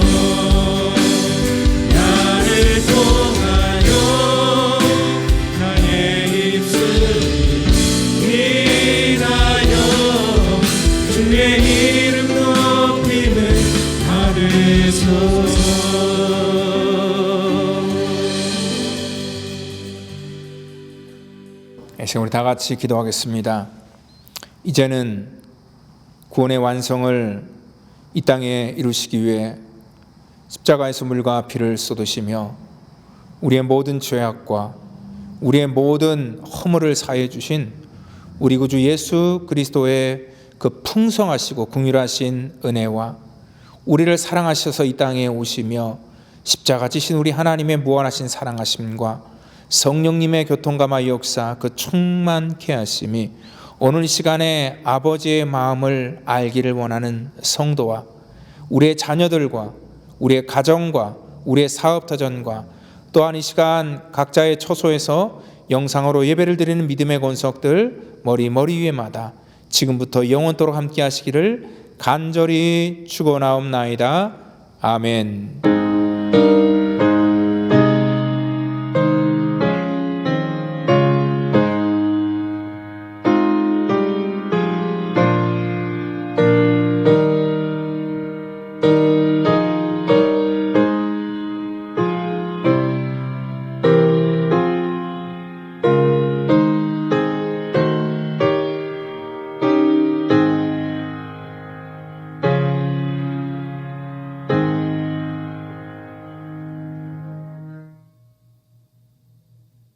Speaker 3: 나를 통하여 나의 입술을 인하여 주의 이름 높임을 받으소서.
Speaker 1: 지금 우리 다 같이 기도하겠습니다. 이제는 구원의 완성을 이 땅에 이루시기 위해 십자가에서 물과 피를 쏟으시며 우리의 모든 죄악과 우리의 모든 허물을 사해 주신 우리 구주 예수 그리스도의 그 풍성하시고 긍휼하신 은혜와 우리를 사랑하셔서 이 땅에 오시며 십자가 지신 우리 하나님의 무한하신 사랑하심과 성령님의 교통감화 역사 그 충만케 하심이 오늘 이 시간에 아버지의 마음을 알기를 원하는 성도와 우리의 자녀들과 우리의 가정과 우리의 사업터전과 또한 이 시간 각자의 처소에서 영상으로 예배를 드리는 믿음의 권속들 머리 위에마다 지금부터 영원토록 함께 하시기를 간절히 축원하옵나이다. 아멘.